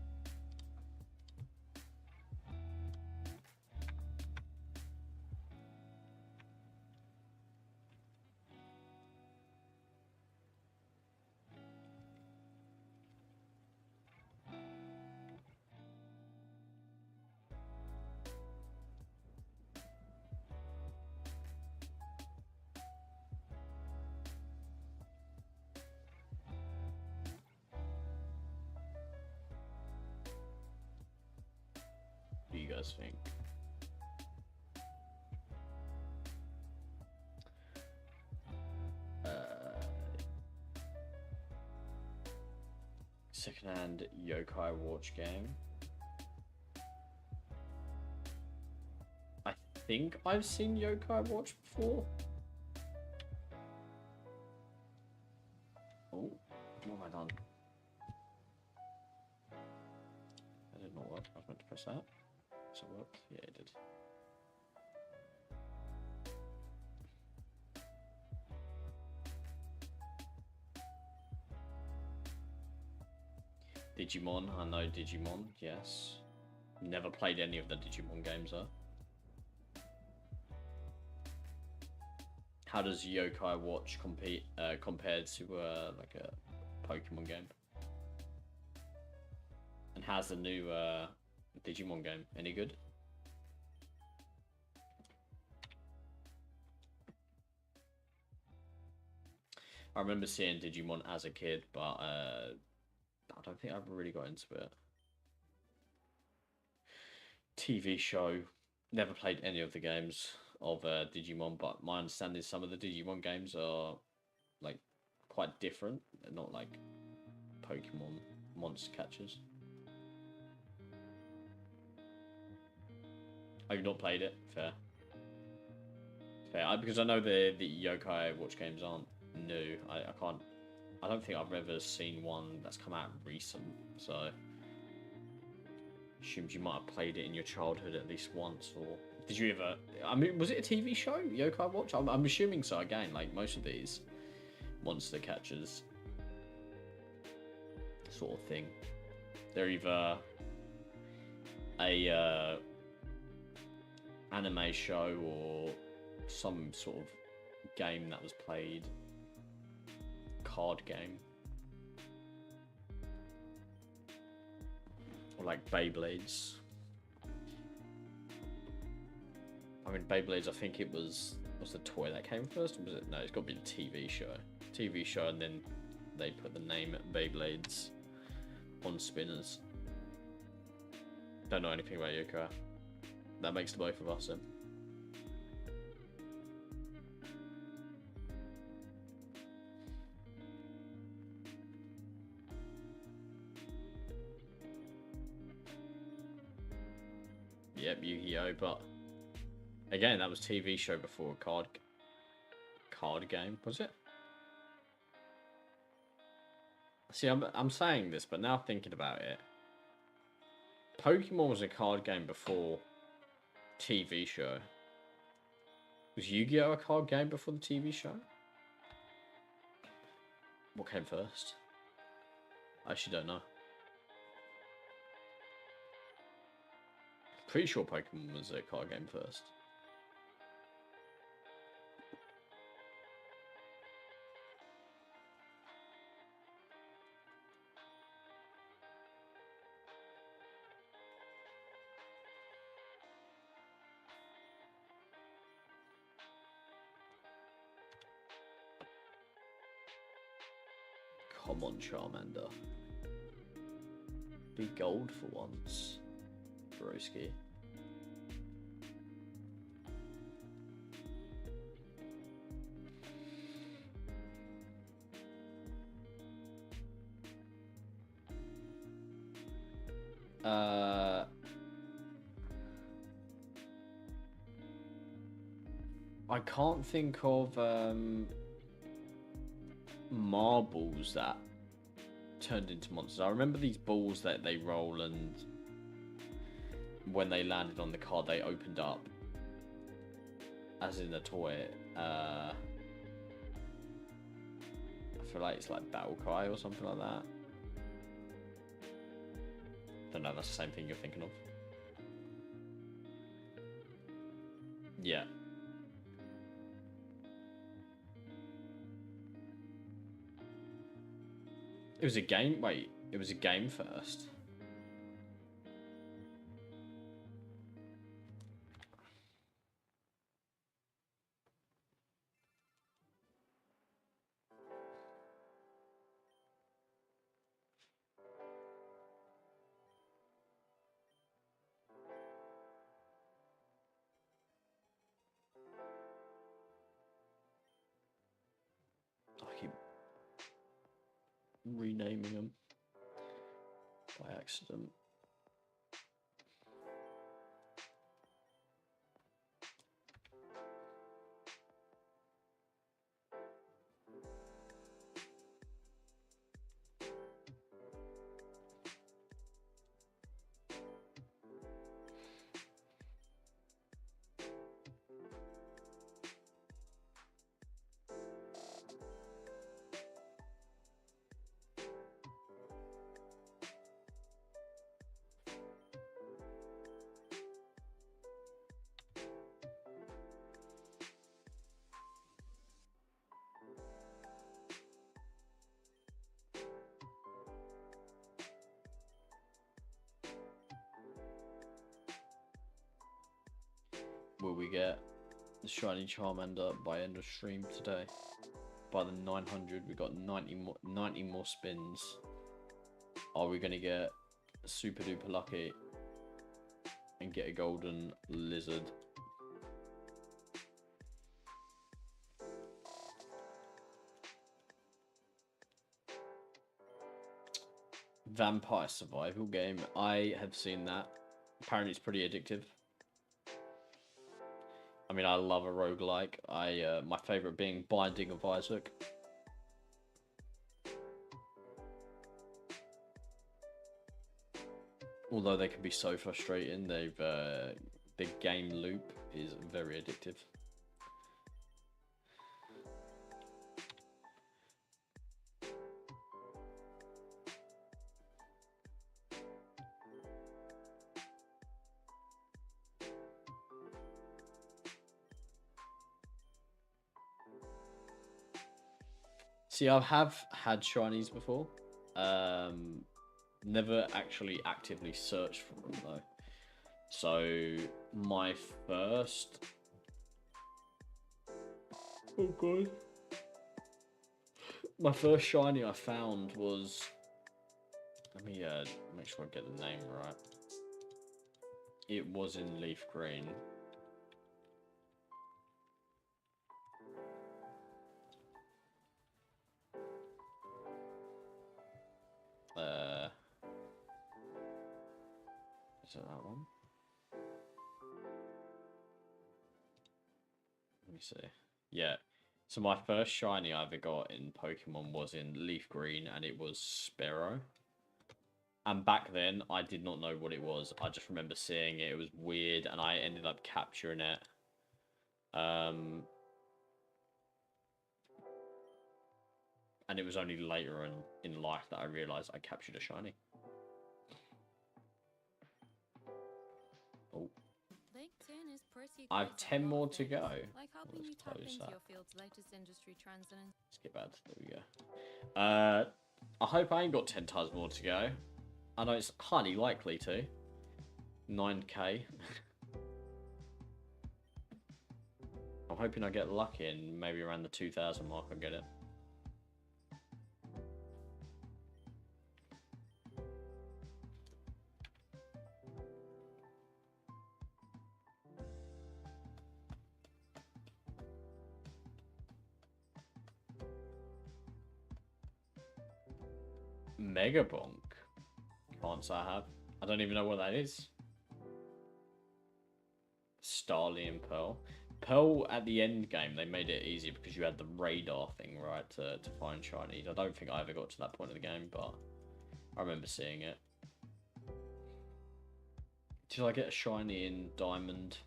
What do you guys think? Secondhand yokai watch game. I think I've seen yokai watch before. What's that? Does it work? Yeah, it did. Digimon, I know Digimon, yes. Never played any of the Digimon games though. How does Yokai Watch compared to like a Pokemon game? And how's the new Digimon game? Any good? I remember seeing Digimon as a kid, but I don't think I've really got into it. TV show. Never played any of the games of Digimon, but my understanding is some of the Digimon games are like quite different. They're not like Pokemon monster catchers. Oh, you've not played it? Fair. Fair. Because I know the Yokai Watch games aren't new. I don't think I've ever seen one that's come out recent, so assumes you might have played it in your childhood at least once, or did you ever? I mean, was it a TV show, Yokai Watch? I'm assuming so. Again, like most of these monster catchers sort of thing, they're either a anime show or some sort of game that was played, card game, or like Beyblades. I mean, Beyblades, I think it was the toy that came first, or was it? No, it's got to be the TV show. TV show, and then they put the name Beyblades on spinners. Don't know anything about Yokai. That makes the both of us then. Yep, Yu-Gi-Oh, but again, that was TV show before card game, was it? See, I'm saying this, but now thinking about it, Pokemon was a card game before TV show. Was Yu-Gi-Oh a card game before the TV show? What came first? I actually don't know. Pretty sure Pokemon was a card game first. Come on, Charmander. Be gold for once, broski. I can't think of marbles that turned into monsters. I remember these balls that they roll, and when they landed on the card, they opened up, as in a toy. I feel like it's like Battle Cry or something like that. Don't know, that's the same thing you're thinking of. Yeah. It was a game. Wait, it was a game first. I keep renaming them by accident. get the shiny Charmander by end of stream today. By the 900, we got 90 more spins. Are we going to get super duper lucky and get a golden lizard? Vampire survival game. I have seen that. Apparently it's pretty addictive. I mean, I love a roguelike. My favorite being Binding of Isaac. Although they can be so frustrating, the game loop is very addictive. See, I have had shinies before. Never actually actively searched for them though. So my first... Oh god. My first shiny I found was... Let me make sure I get the name right. It was in Leaf Green. Is it that one? Let me see. Yeah. So my first shiny I ever got in Pokemon was in Leaf Green, and it was Sparrow. And back then, I did not know what it was. I just remember seeing it. It was weird, and I ended up capturing it. And it was only later in life that I realised I captured a shiny. Oh. I have 10 more to go. Like helping you tap into your field's latest industry trends and... Skip ad. There we go. I hope I ain't got 10 times more to go. I know it's highly likely to. 9k. I'm hoping I get lucky and maybe around the 2000 mark I'll get it. Mega Bonk. Can't say I have. I don't even know what that is. Starly and Pearl. Pearl at the end game, they made it easier because you had the radar thing, right, to find shinies. I don't think I ever got to that point of the game, but I remember seeing it. Did I get a shiny in Diamond?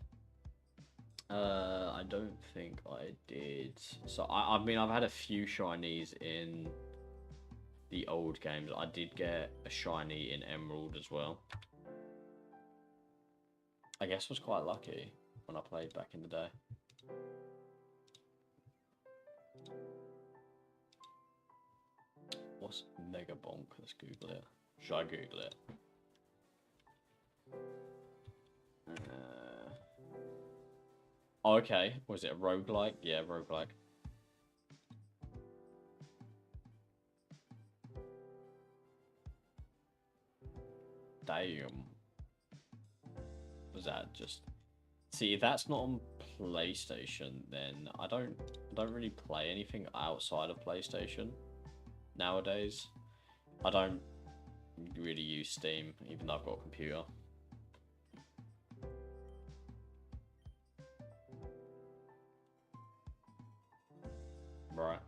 I don't think I did. So, I mean, I've had a few shinies in the old games. I did get a shiny in Emerald as well. I guess I was quite lucky when I played back in the day. What's Mega Bonk? Let's Google it. Should I Google it? Oh, okay. Was it a roguelike? Yeah, roguelike. Damn. Was that just... See, if that's not on PlayStation, then I don't really play anything outside of PlayStation nowadays. I don't really use Steam, even though I've got a computer. Right.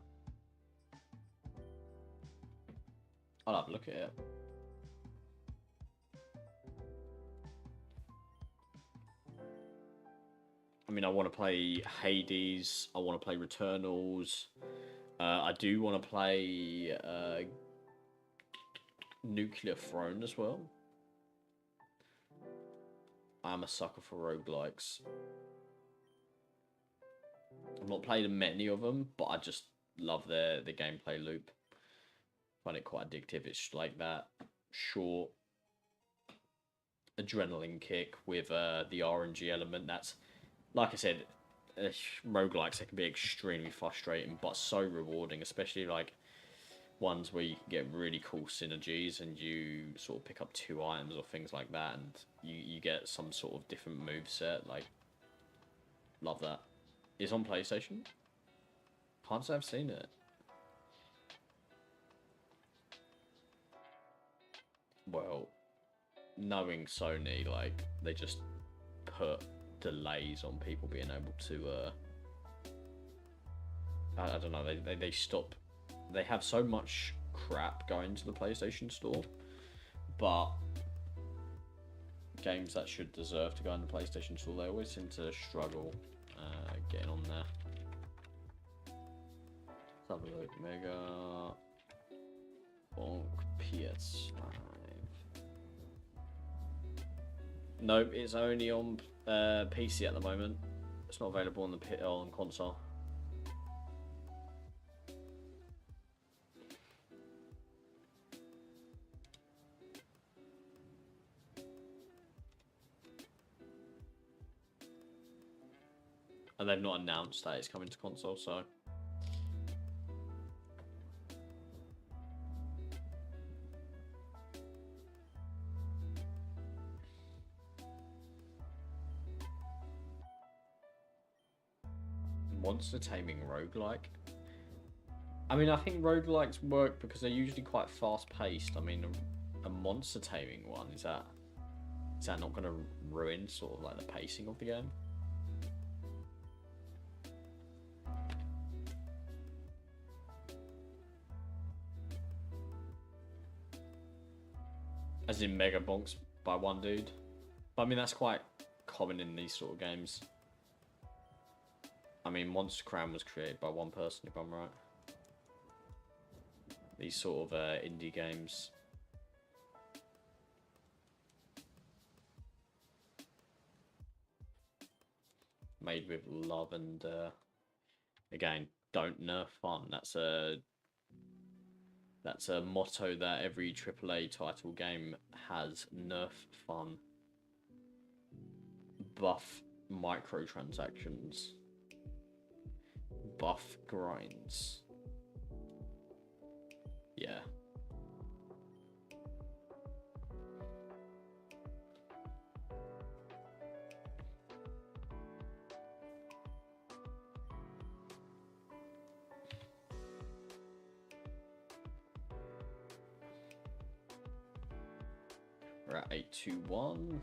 I'll have a look at it. I mean, I want to play Hades. I want to play Returnals. I do want to play Nuclear Throne as well. I'm a sucker for roguelikes. I've not played many of them, but I just love the gameplay loop. Find it quite addictive. It's like that short adrenaline kick with the RNG element. That's like I said, roguelikes, they can be extremely frustrating, but so rewarding, especially like ones where you can get really cool synergies and you sort of pick up 2 items or things like that, and you get some sort of different move set. Like, love that. It's on PlayStation. Can't say I've seen it. Well, knowing Sony, like, they just put delays on people being able to I don't know, they stop. They have so much crap going to the PlayStation Store, but games that should deserve to go on the PlayStation Store, they always seem to struggle getting on there. Let's have a look. Mega Bonk PS5. Nope, it's only on PC at the moment. It's not available on on console. And they've not announced that it's coming to console, so. Monster taming roguelike. I mean, I think roguelikes work because they're usually quite fast paced. I mean, a monster taming one, is that not going to ruin sort of like the pacing of the game? As in mega bonks by one dude. But I mean, that's quite common in these sort of games. I mean, Monster Crown was created by one person, if I'm right. These sort of indie games. Made with love and, again, don't nerf fun. That's a motto that every AAA title game has. Nerf fun. Buff microtransactions. Buff grinds. Yeah. We're at 821.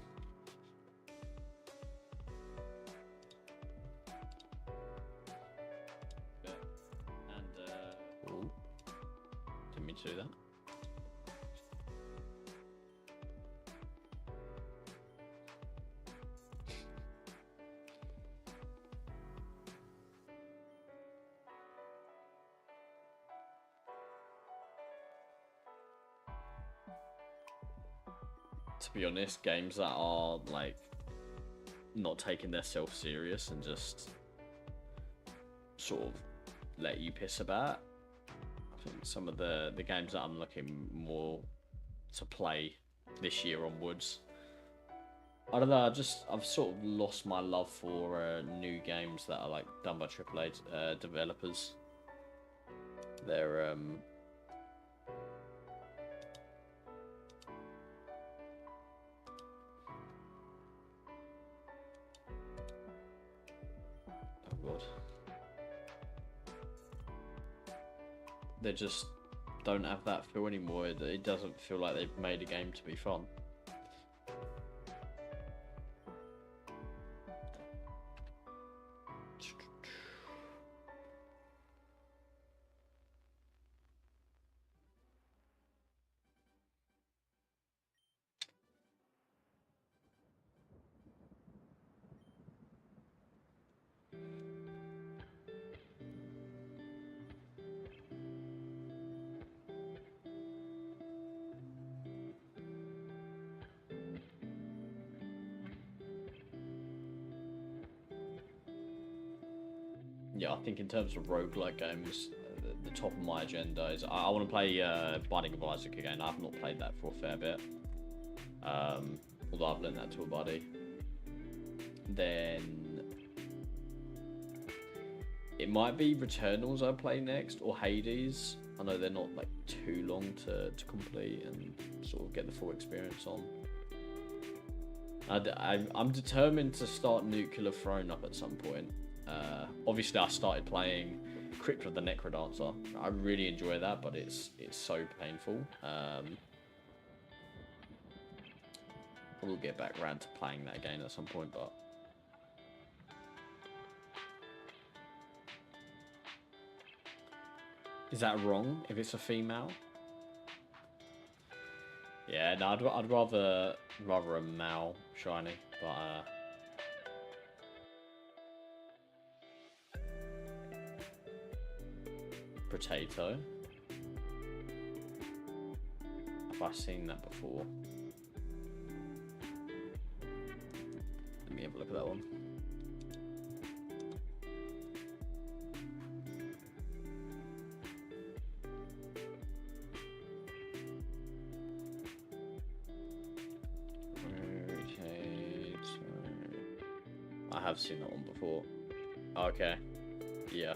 Didn't mean to do that. To be honest, games that are like not taking themselves serious and just sort of let you piss about. I think some of the games that I'm looking more to play this year onwards, I don't know, I've sort of lost my love for new games that are like done by AAA developers. They're oh god. They just don't have that feel anymore. It doesn't feel like they've made a game to be fun. Yeah, I think in terms of roguelike games, the top of my agenda is I want to play Binding of Isaac again. I've not played that for a fair bit. Although I've lent that to a buddy. Then It might be Returnals I play next, or Hades. I know they're not like too long to complete and sort of get the full experience on. I'm determined to start Nuclear Throne up at some point. Obviously, I started playing Crypt of the Necrodancer. I really enjoy that, but it's so painful. We'll get back around to playing that again at some point, but is that wrong if it's a female? Yeah, no, I'd rather a male shiny, but potato. Have I seen that before? Let me have a look at that one. I have seen that one before. Okay. Yeah.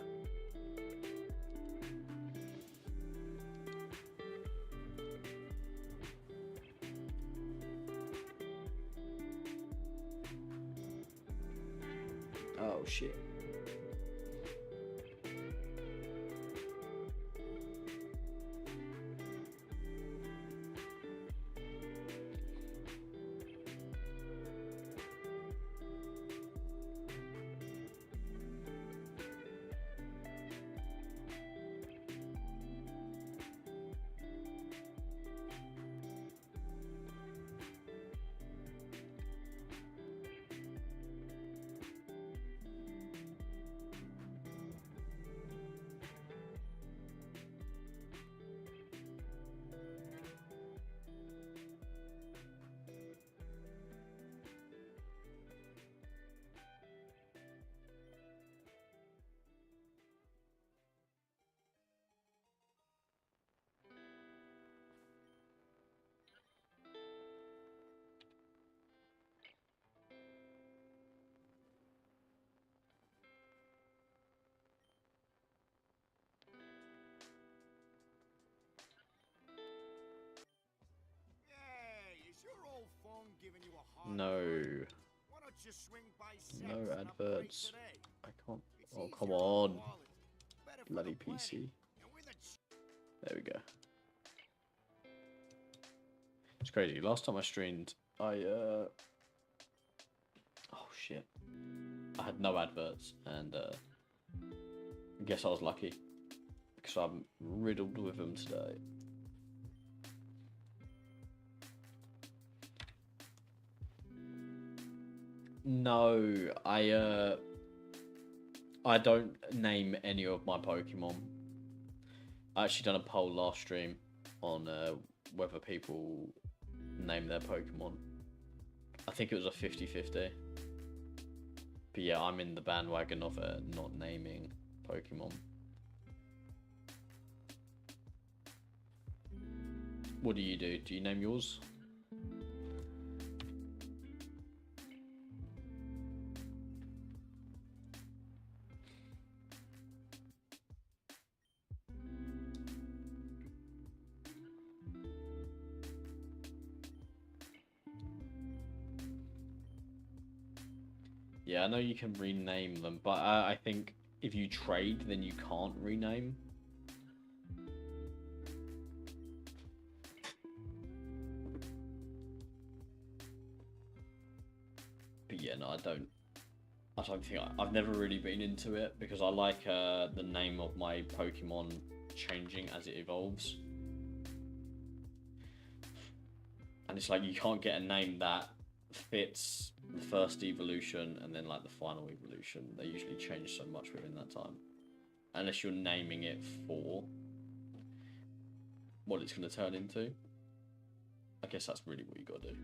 Oh shit. No. No adverts. I can't. Oh, come on. Bloody PC. There we go. It's crazy. Last time I streamed, oh shit. I had no adverts, and I guess I was lucky because I'm riddled with them today. No, I don't name any of my Pokemon. I actually done a poll last stream on whether people name their Pokemon. I think it was a 50-50. But yeah, I'm in the bandwagon of not naming Pokemon. What do you do? Do you name yours? Yeah, I know you can rename them, but I think if you trade, then you can't rename. But yeah, no, I don't think I've never really been into it because I like the name of my Pokemon changing as it evolves. And it's like you can't get a name that fits the first evolution and then like the final evolution. They usually change so much within that time, unless you're naming it for what it's going to turn into. I guess that's really what you got to do.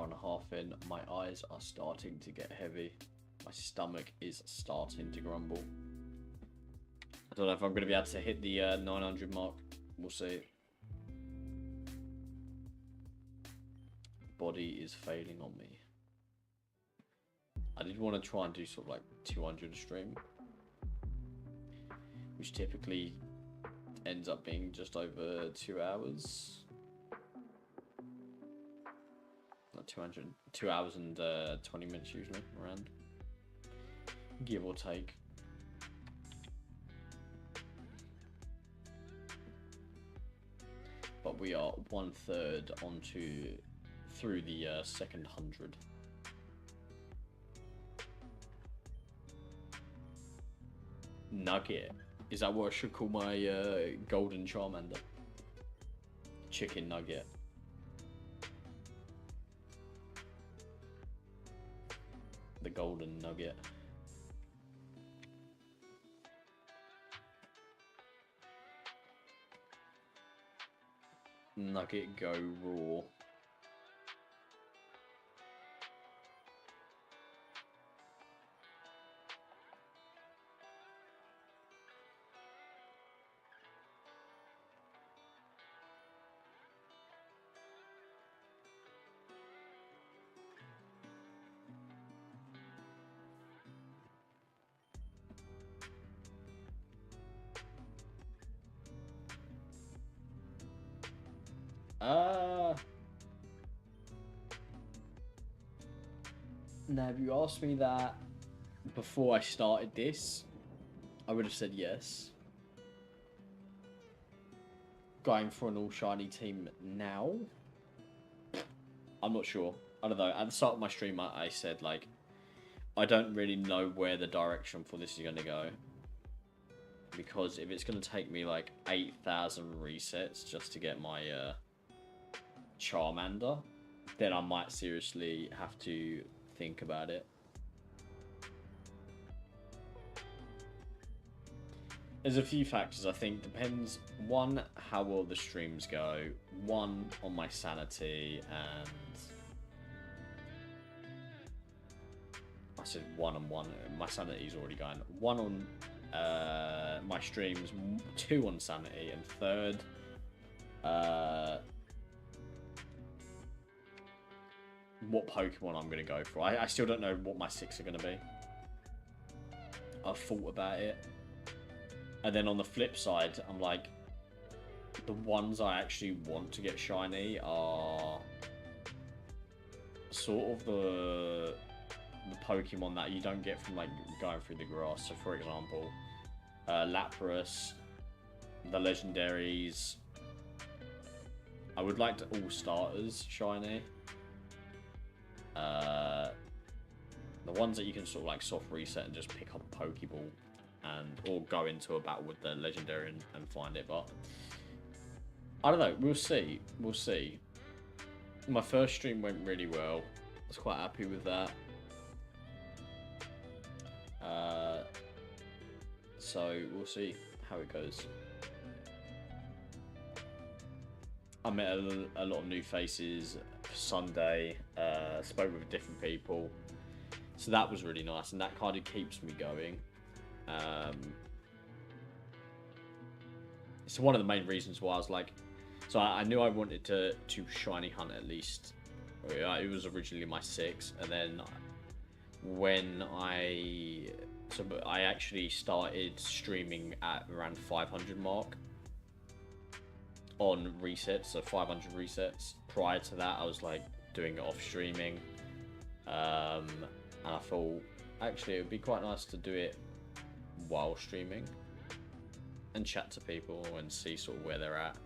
hour and a half in. My eyes are starting to get heavy. My stomach is starting to grumble. I don't know if I'm going to be able to hit the 900 mark. We'll see. Body is failing on me. I did want to try and do sort of like 200 a stream, which typically ends up being just over 2 hours. Not 200, 2 hours and 20 minutes usually, around. Give or take. But we are 1/3 onto through the second 100. Nugget. Is that what I should call my golden Charmander? Chicken nugget. The golden nugget. Nugget go raw. Now, if you asked me that before I started this, I would have said yes. Going for an all shiny team now, I'm not sure. I don't know. At the start of my stream, I said, like, I don't really know where the direction for this is going to go. Because if it's going to take me, like, 8,000 resets just to get my Charmander, then I might seriously have to think about it. There's a few factors, I think. Depends, one, how well the streams go. One, on my sanity, and... I said one on one. My sanity's already going. One on my streams, two on sanity, and third, what Pokemon I'm going to go for. I still don't know what my 6 are going to be. I've thought about it. And then on the flip side, I'm like, the ones I actually want to get shiny are sort of the Pokemon that you don't get from like going through the grass. So for example, Lapras, the legendaries. I would like to all starters shiny. The ones that you can sort of like soft reset and just pick up a Pokeball and or go into a battle with the legendary and find it, but I don't know. We'll see. We'll see. My first stream went really well. I was quite happy with that. So we'll see how it goes. I met a lot of new faces Sunday, spoke with different people, so that was really nice, and that kind of keeps me going. It's one of the main reasons why I was like, so I knew I wanted to shiny hunt at least. It was originally my 6, and then when I actually started streaming at around 500 mark on resets, so 500 resets. Prior to that, I was like doing it off streaming, and I thought actually it would be quite nice to do it while streaming and chat to people and see sort of where they're at.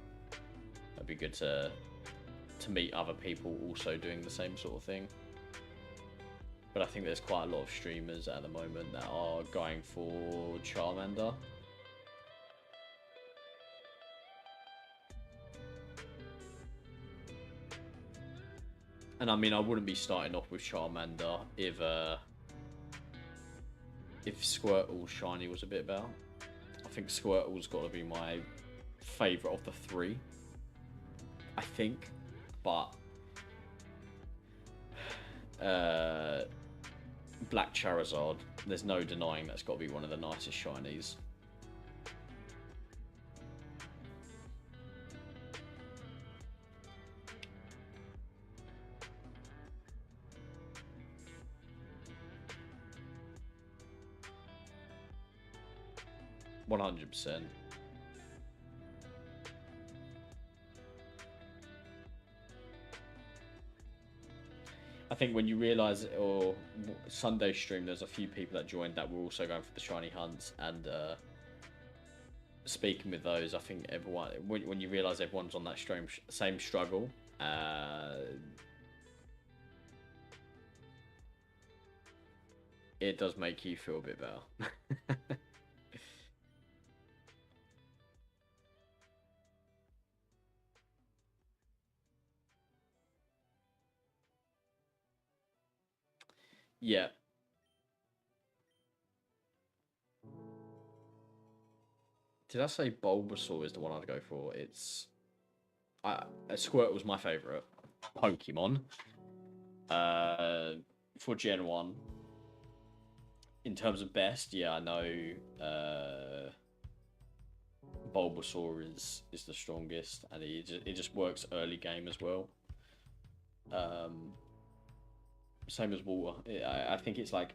It'd be good to meet other people also doing the same sort of thing. But I think there's quite a lot of streamers at the moment that are going for Charmander. And I mean, I wouldn't be starting off with Charmander if Squirtle shiny was a bit better. I think Squirtle's got to be my favourite of the 3. I think, but Black Charizard, there's no denying that's got to be one of the nicest shinies. %. I think when you realise, or Sunday stream, there's a few people that joined that were also going for the shiny hunts, and speaking with those, I think everyone, when you realise everyone's on that same struggle, it does make you feel a bit better. Yeah. Did I say Bulbasaur is the one I'd go for? It's... Squirt was my favourite Pokemon. For Gen 1. In terms of best, yeah, I know Bulbasaur is the strongest, and it just works early game as well. Same as Water. I think it's like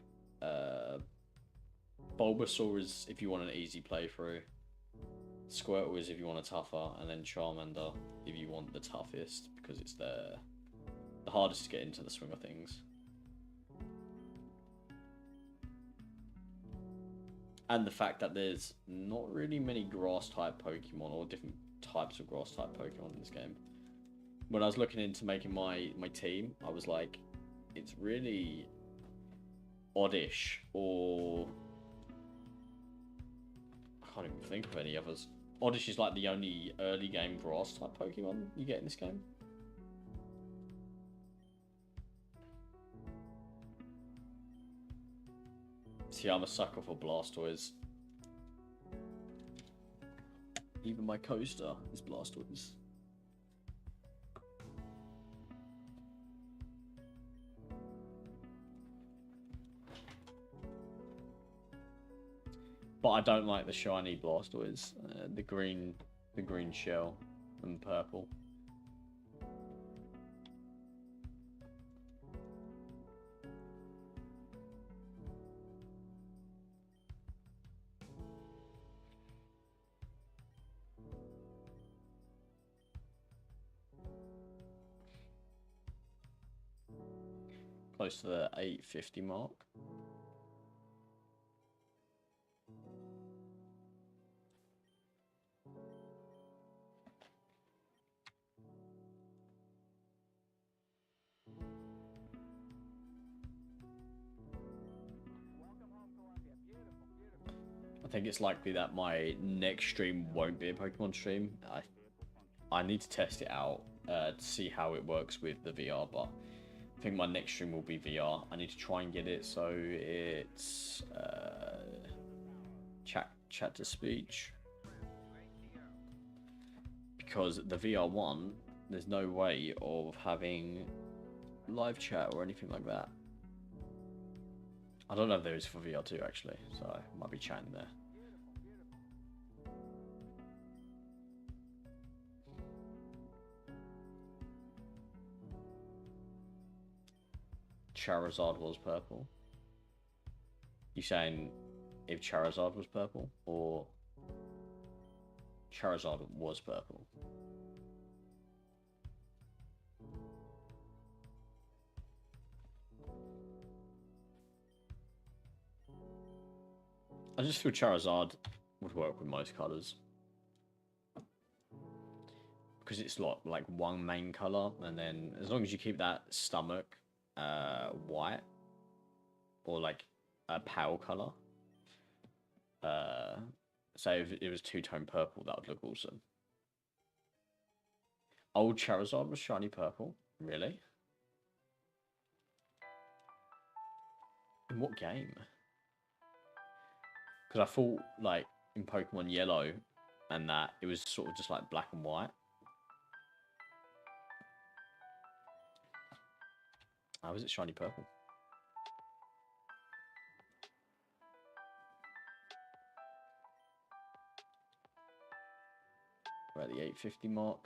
Bulbasaur is if you want an easy playthrough, Squirtle is if you want a tougher, and then Charmander if you want the toughest, because it's the hardest to get into the swing of things. And the fact that there's not really many grass-type Pokemon, or different types of grass-type Pokemon in this game. When I was looking into making my team, I was like, it's really Oddish, or... I can't even think of any others. Oddish is like the only early game grass-type Pokemon you get in this game. See, I'm a sucker for Blastoise. Even my coaster is Blastoise. But I don't like the shiny Blastoise. The green shell and purple. Close to the 850 mark. I think it's likely that my next stream won't be a Pokemon stream. I need to test it out to see how it works with the VR, but I think my next stream will be VR. I need to try and get it so it's chat to speech, because the VR one, there's no way of having live chat or anything like that. I don't know if there is for VR 2 actually, so I might be chatting there. Charizard was purple. You saying if Charizard was purple, or Charizard was purple? I just feel Charizard would work with most colours, because it's like one main colour, and then as long as you keep that stomach white, or like a pale colour, say if it was two-tone purple, that would look awesome. Old Charizard was shiny purple? Really? In what game? Because I thought, like, in Pokemon Yellow and that, it was sort of just like black and white. How is it shiny purple? We're at the 850 mark.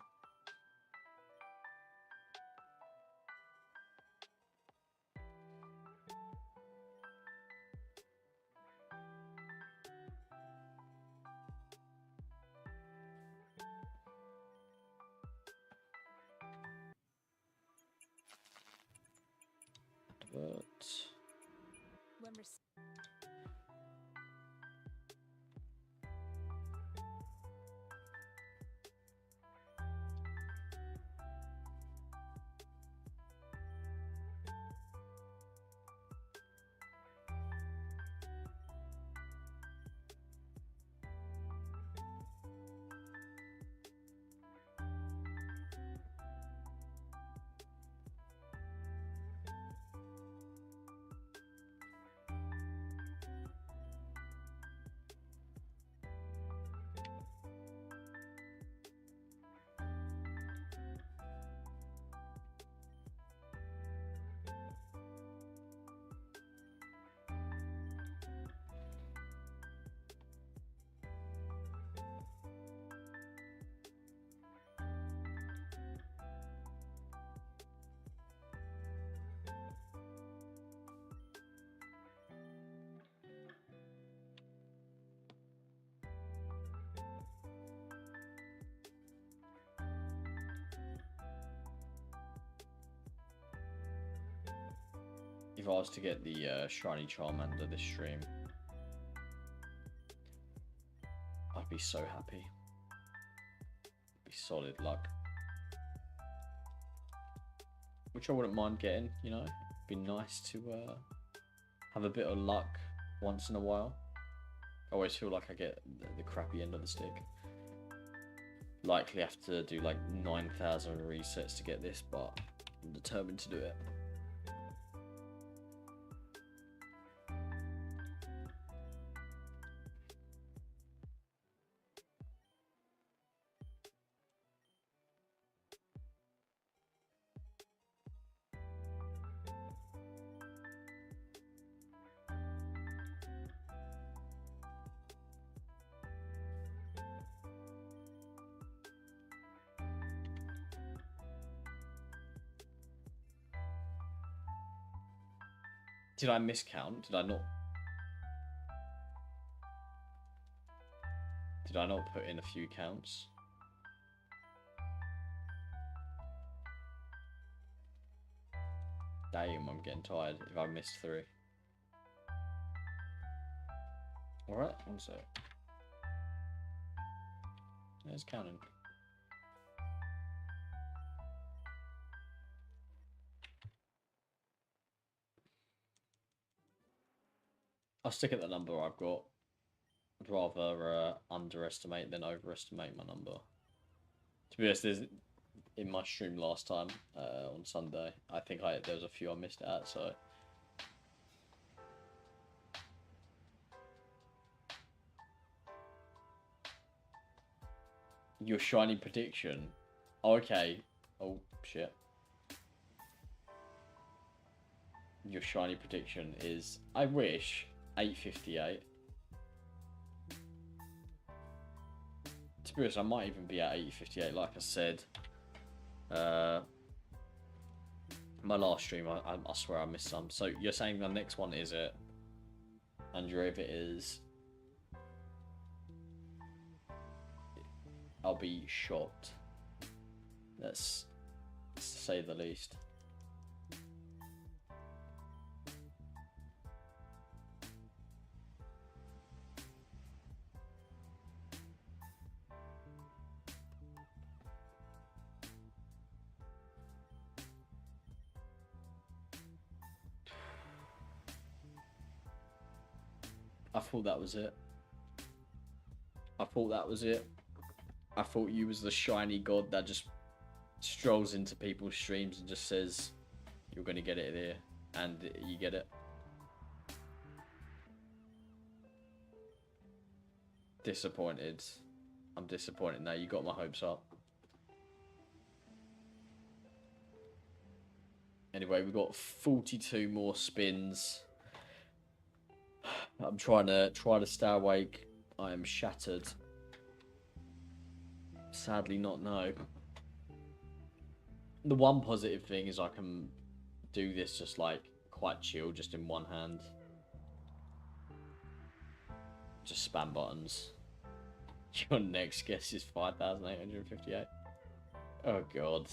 Advert. When If I was to get the shiny Charmander this stream, I'd be so happy. It'd be solid luck. Which I wouldn't mind getting, you know. It'd be nice to have a bit of luck once in a while. I always feel like I get the crappy end of the stick. Likely have to do like 9,000 resets to get this, but I'm determined to do it. Did I miscount? Did I not? Did I not put in a few counts? Damn, I'm getting tired if I missed 3. Alright, one sec. There's counting. I'll stick at the number I've got. I'd rather underestimate than overestimate my number. To be honest, there's, in my stream last time on Sunday, I think there was a few I missed out, so... Your shiny prediction? Okay. Oh, shit. Your shiny prediction is, I wish, 858. To be honest, I might even be at 858, like I said. My last stream, I swear I missed some. So you're saying the next one is it? And if it is, I'll be shocked. That's to say the least. I thought that was it. I thought that was it. I thought you was the shiny god that just strolls into people's streams and just says, you're going to get it here. And you get it. Disappointed. I'm disappointed now. You got my hopes up. Anyway, we've got 42 more spins. I'm trying to stay awake. I am shattered. Sadly, not no. The one positive thing is I can do this just like quite chill, just in one hand. Just spam buttons. Your next guess is 5,858. Oh god.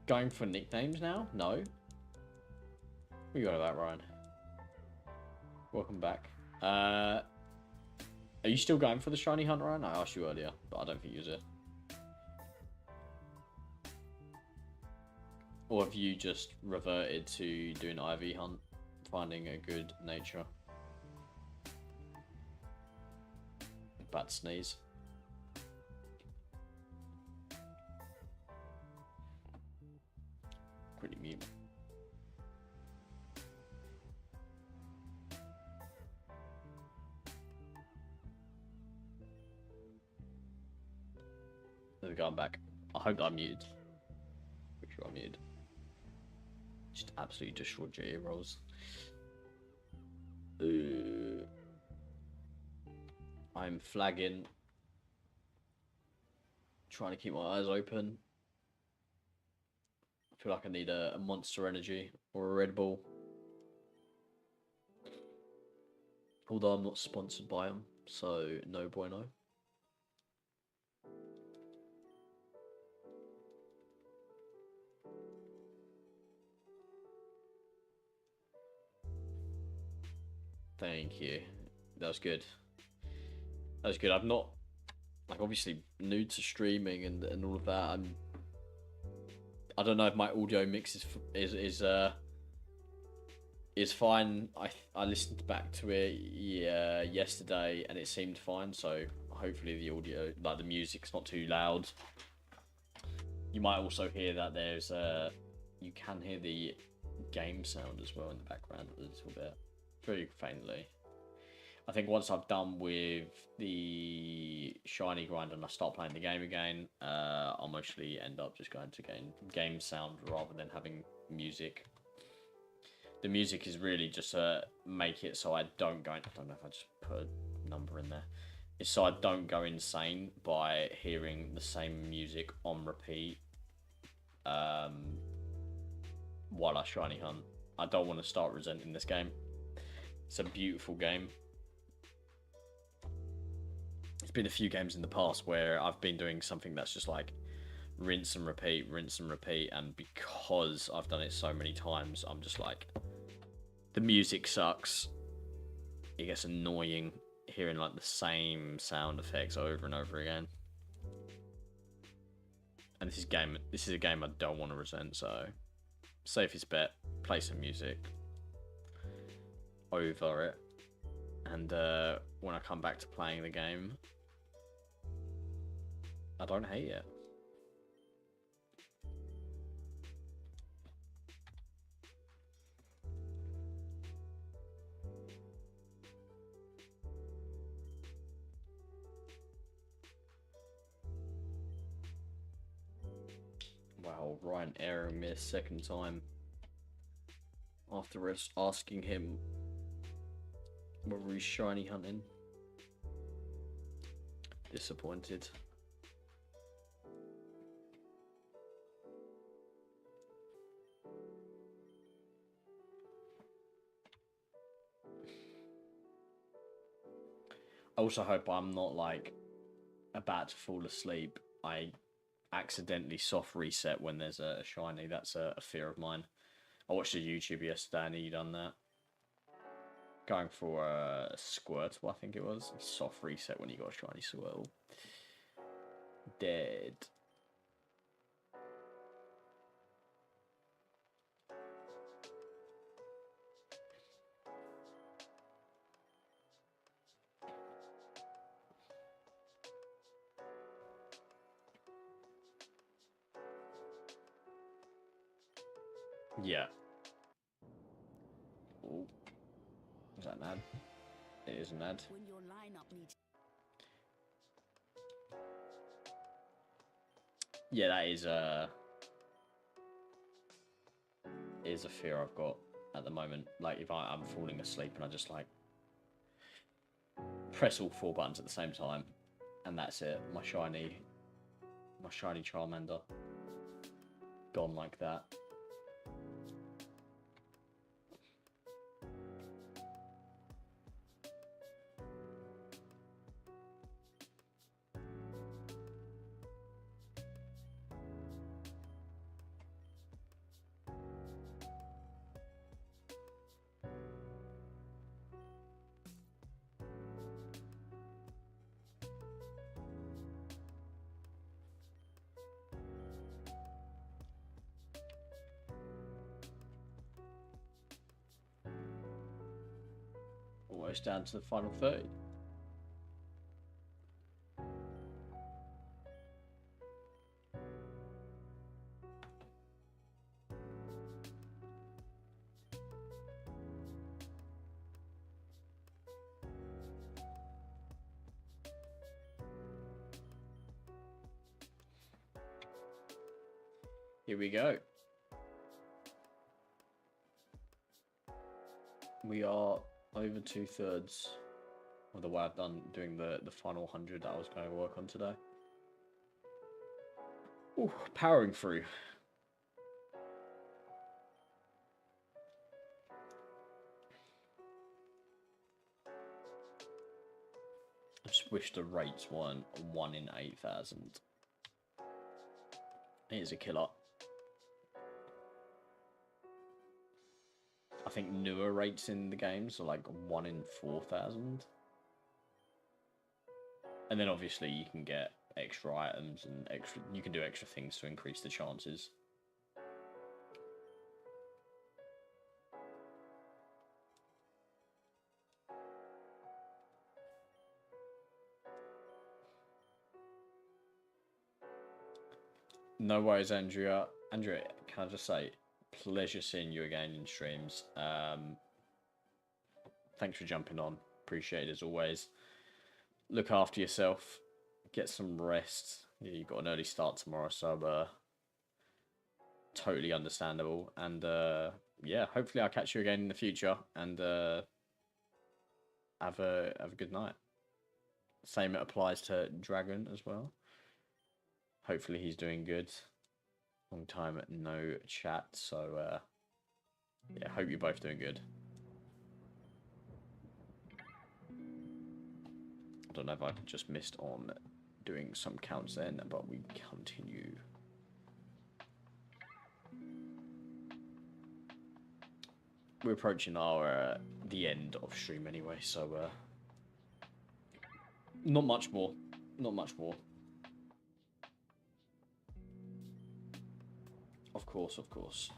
Going for nicknames now? No. What you got about, Ryan? Welcome back. Are you still going for the shiny hunt, Ryan? I asked you earlier, but I don't think you was it. Or have you just reverted to doing IV hunt, finding a good nature? Bad sneeze. Pretty mute. There we go, I'm back. I hope that I'm muted. Pretty sure I'm muted. Just absolutely destroyed your ear rolls. I'm flagging. Trying to keep my eyes open. I feel like I need a Monster Energy or a Red Bull. Although I'm not sponsored by them, so no bueno. Thank you. That was good. That was good. I'm not, like, obviously new to streaming and all of that. I don't know if my audio mix is fine. I listened back to it yesterday and it seemed fine. So hopefully the audio, like the music's not too loud. You might also hear that there's you can hear the game sound as well in the background a little bit. Very faintly. I think once I've done with the shiny grind and I start playing the game again, I'll mostly end up just going to game sound rather than having music. The music is really just make it so I don't go. I don't know if I just put a number in there. It's so I don't go insane by hearing the same music on repeat while I shiny hunt. I don't want to start resenting this game. It's a beautiful game. It's been a few games in the past where I've been doing something that's just like rinse and repeat, and because I've done it so many times, I'm just like, the music sucks. It gets annoying hearing like the same sound effects over and over again. And this is a game I don't want to resent, so safest bet, play some music over it, and when I come back to playing the game, I don't hate it. Wow, Ryan airing me a second time after us asking him whether he's shiny hunting. Disappointed. I also hope I'm not like about to fall asleep. I accidentally soft reset when there's a shiny. That's a fear of mine. I watched a YouTube yesterday and he done that. Going for a Squirtle, I think it was. Soft reset when you got a shiny Squirtle. Dead. Yeah. Oh, is that mad? It is an ad. When your lineup needs Yeah, that is a fear I've got at the moment. Like if I'm falling asleep and I just like press all 4 buttons at the same time, and that's it. My shiny Charmander gone like that. Almost down to the final 30. Here we go. We are over 2/3 of the way I've done doing the final 100 that I was going to work on today. Ooh, powering through. I just wish the rates weren't 1 in 8,000. It is a killer. I think newer rates in the games are like 1 in 4,000. And then obviously you can get extra items and you can do extra things to increase the chances. No worries, Andrea. Andrea, can I just say, pleasure seeing you again in streams. Thanks for jumping on. Appreciate it as always. Look after yourself. Get some rest. Yeah, you've got an early start tomorrow, so totally understandable. And yeah, hopefully I'll catch you again in the future. And have a good night. Same applies to Dragon as well. Hopefully he's doing good. Long time no chat, so yeah, hope you're both doing good. I don't know if I just missed on doing some counts then, but we continue. We're approaching our the end of stream anyway, so not much more. Not much more. Of course, of course.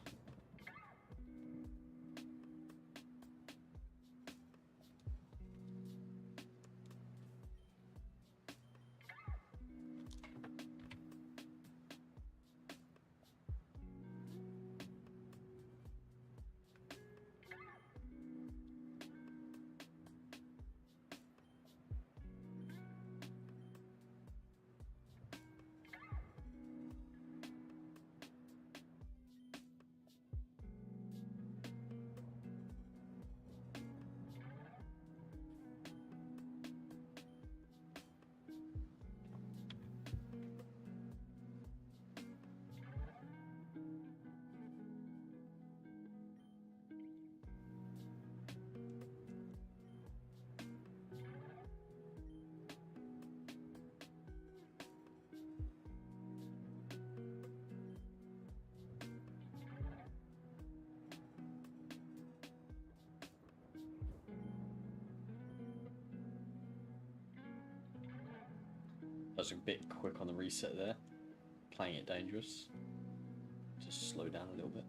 That's a bit quick on the reset there. Playing it dangerous. Just slow down a little bit.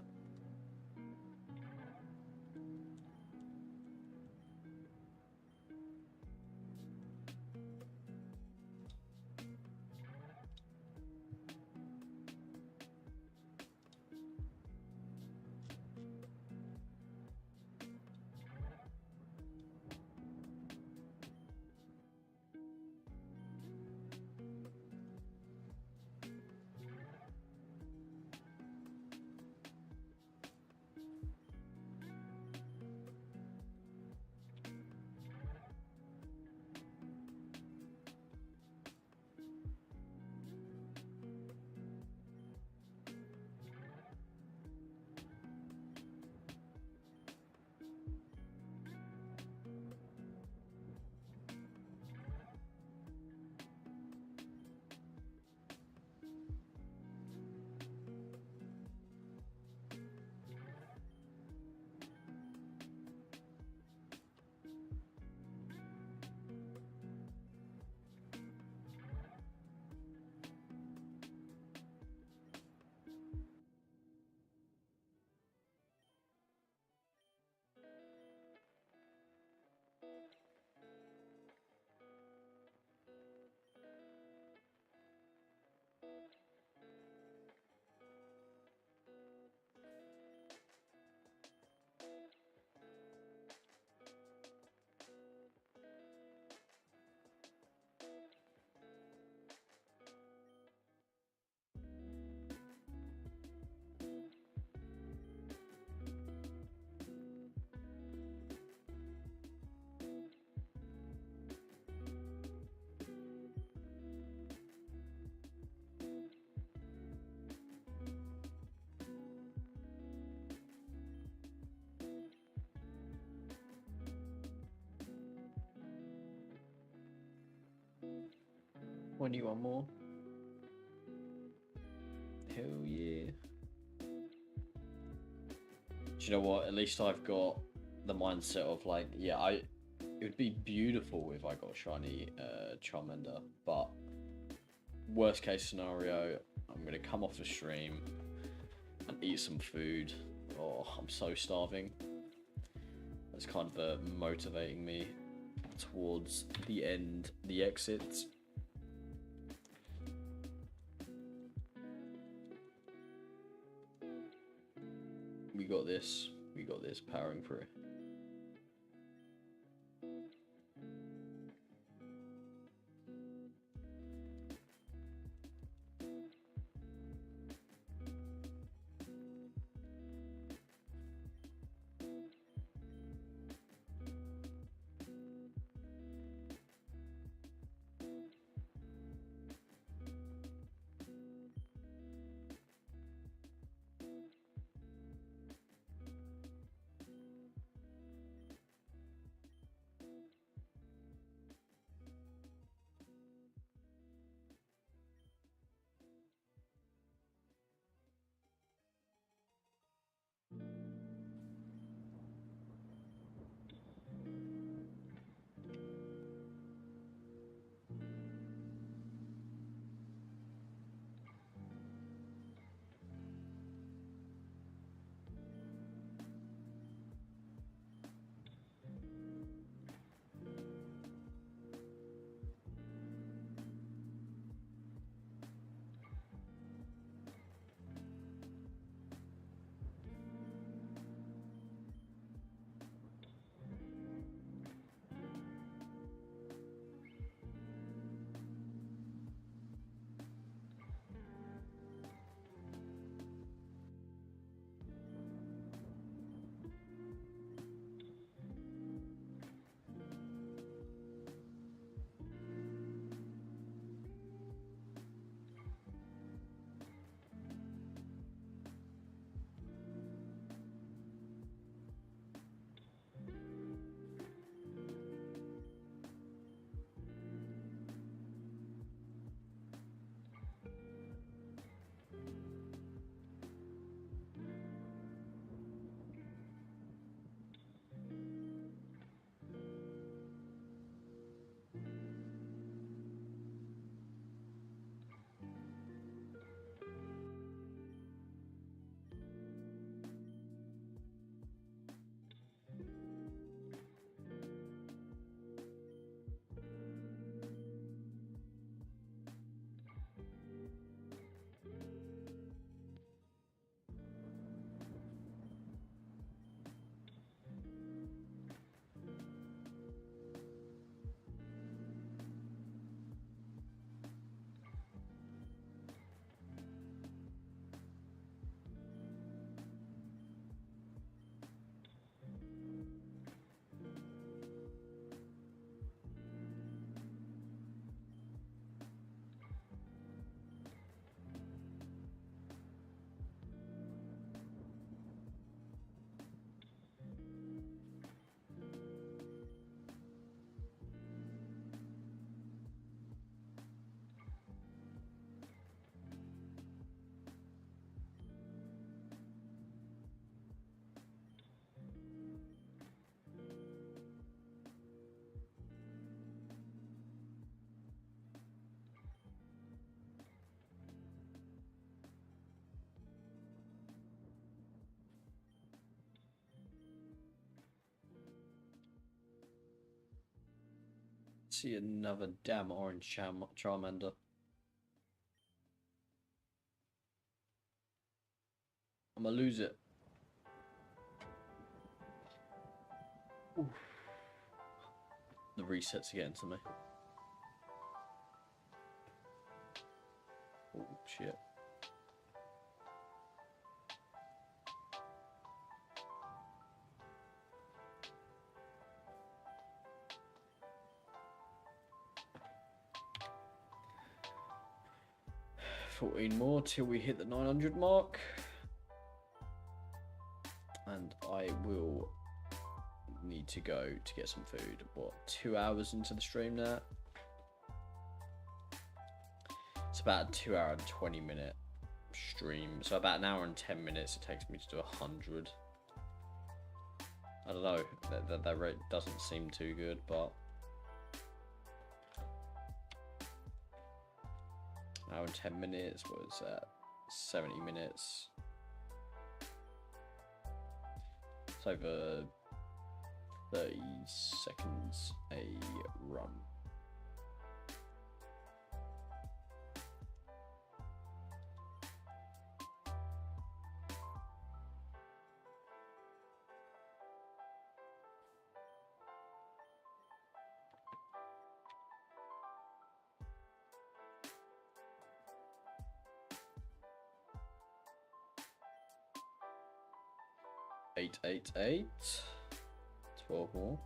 21 more. Hell yeah. Do you know what? At least I've got the mindset of like, yeah, it would be beautiful if I got a shiny Charmander, but worst case scenario, I'm gonna come off the stream and eat some food. Oh, I'm so starving. That's kind of motivating me towards the end, the exit. We got this. We got this, powering through. See another damn orange Charmander. I'm gonna lose it. Oof. The resets are getting to me. Oh shit. $14 more till we hit the 900 mark. And I will need to go to get some food. What, 2 hours into the stream now? It's about a 2 hour and 20-minute stream. So about an hour and 10 minutes it takes me to do 100. I don't know. That rate doesn't seem too good, but an hour and 10 minutes. What is that? 70 minutes. It's over 30 seconds a run. Eight, 12 more.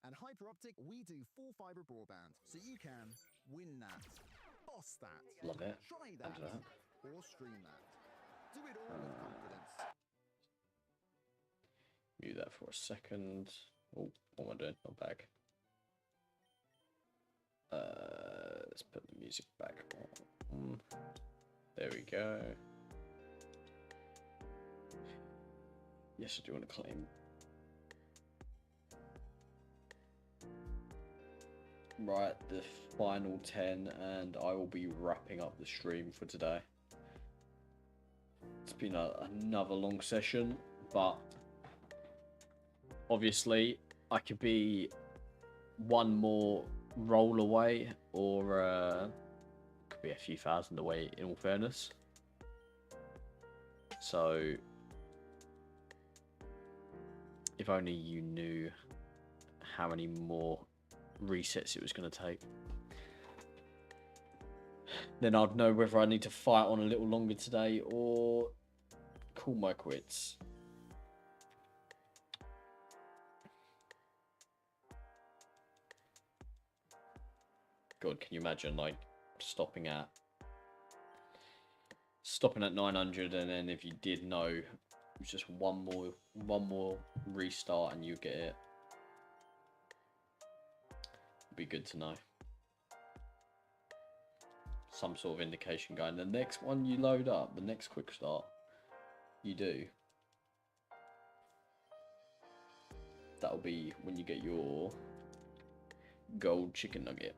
And Hyperoptic, we do full fiber broadband, so you can win that, boss that, Love it. try that, or stream that. Do it all with confidence. Mute that for a second. Oh, what am I doing? I'm back. Let's put the music back on. There we go. Yes, I do want to claim. Right, the final 10, and I will be wrapping up the stream for today. It's been another long session, but obviously I could be one more roll away, or could be a few thousand away, in all fairness. So if only you knew how many more resets it was going to take, then I'd know whether I need to fight on a little longer today or call my quits. God, can you imagine, like, stopping at 900, and then if you did know it was just one more restart and you get it? It'd be good to know. Some sort of indication going, the next one you load up, the next quick start you do, that'll be when you get your gold chicken nugget.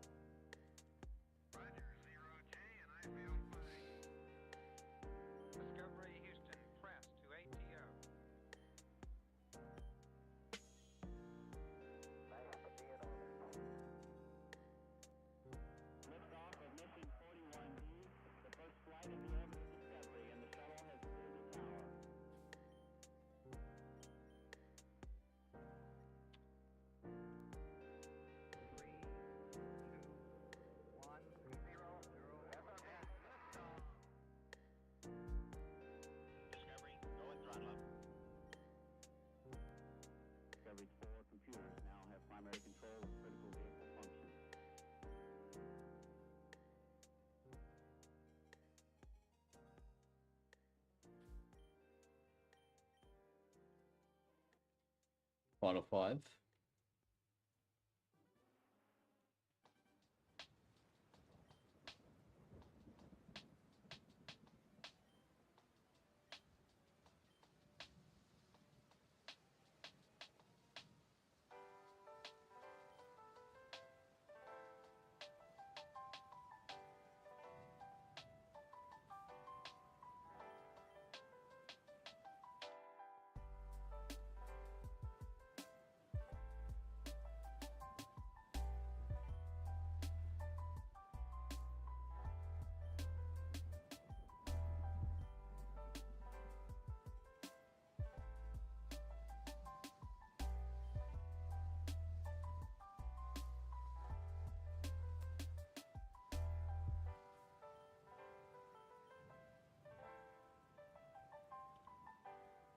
Final 5.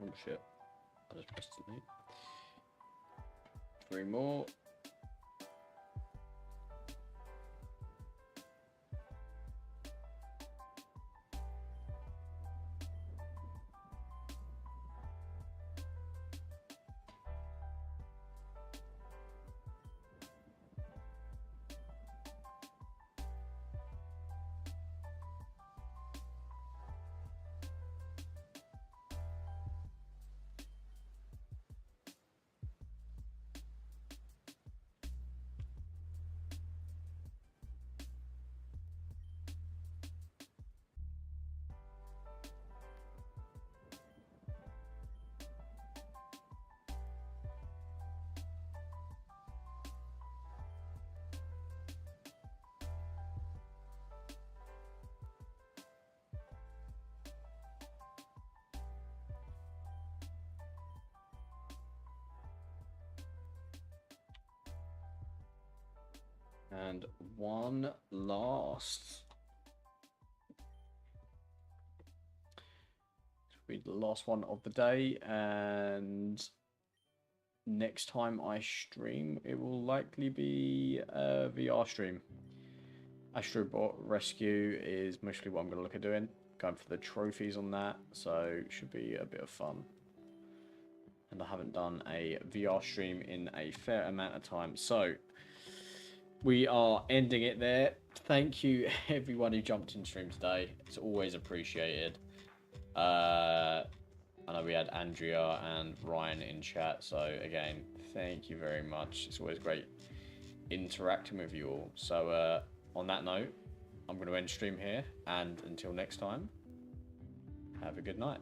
Oh shit. I just pressed delete. 3 more. And one last. Be the last one of the day, and next time I stream, it will likely be a VR stream. Astrobot Rescue is mostly what I'm going to look at doing. Going for the trophies on that, so it should be a bit of fun. And I haven't done a VR stream in a fair amount of time, so we are ending it there. Thank you everyone who jumped in stream today. It's always appreciated. I know we had Andrea and Ryan in chat, so again, thank you very much. It's always great interacting with you all. So on that note, I'm going to end stream here, and until next time, have a good night.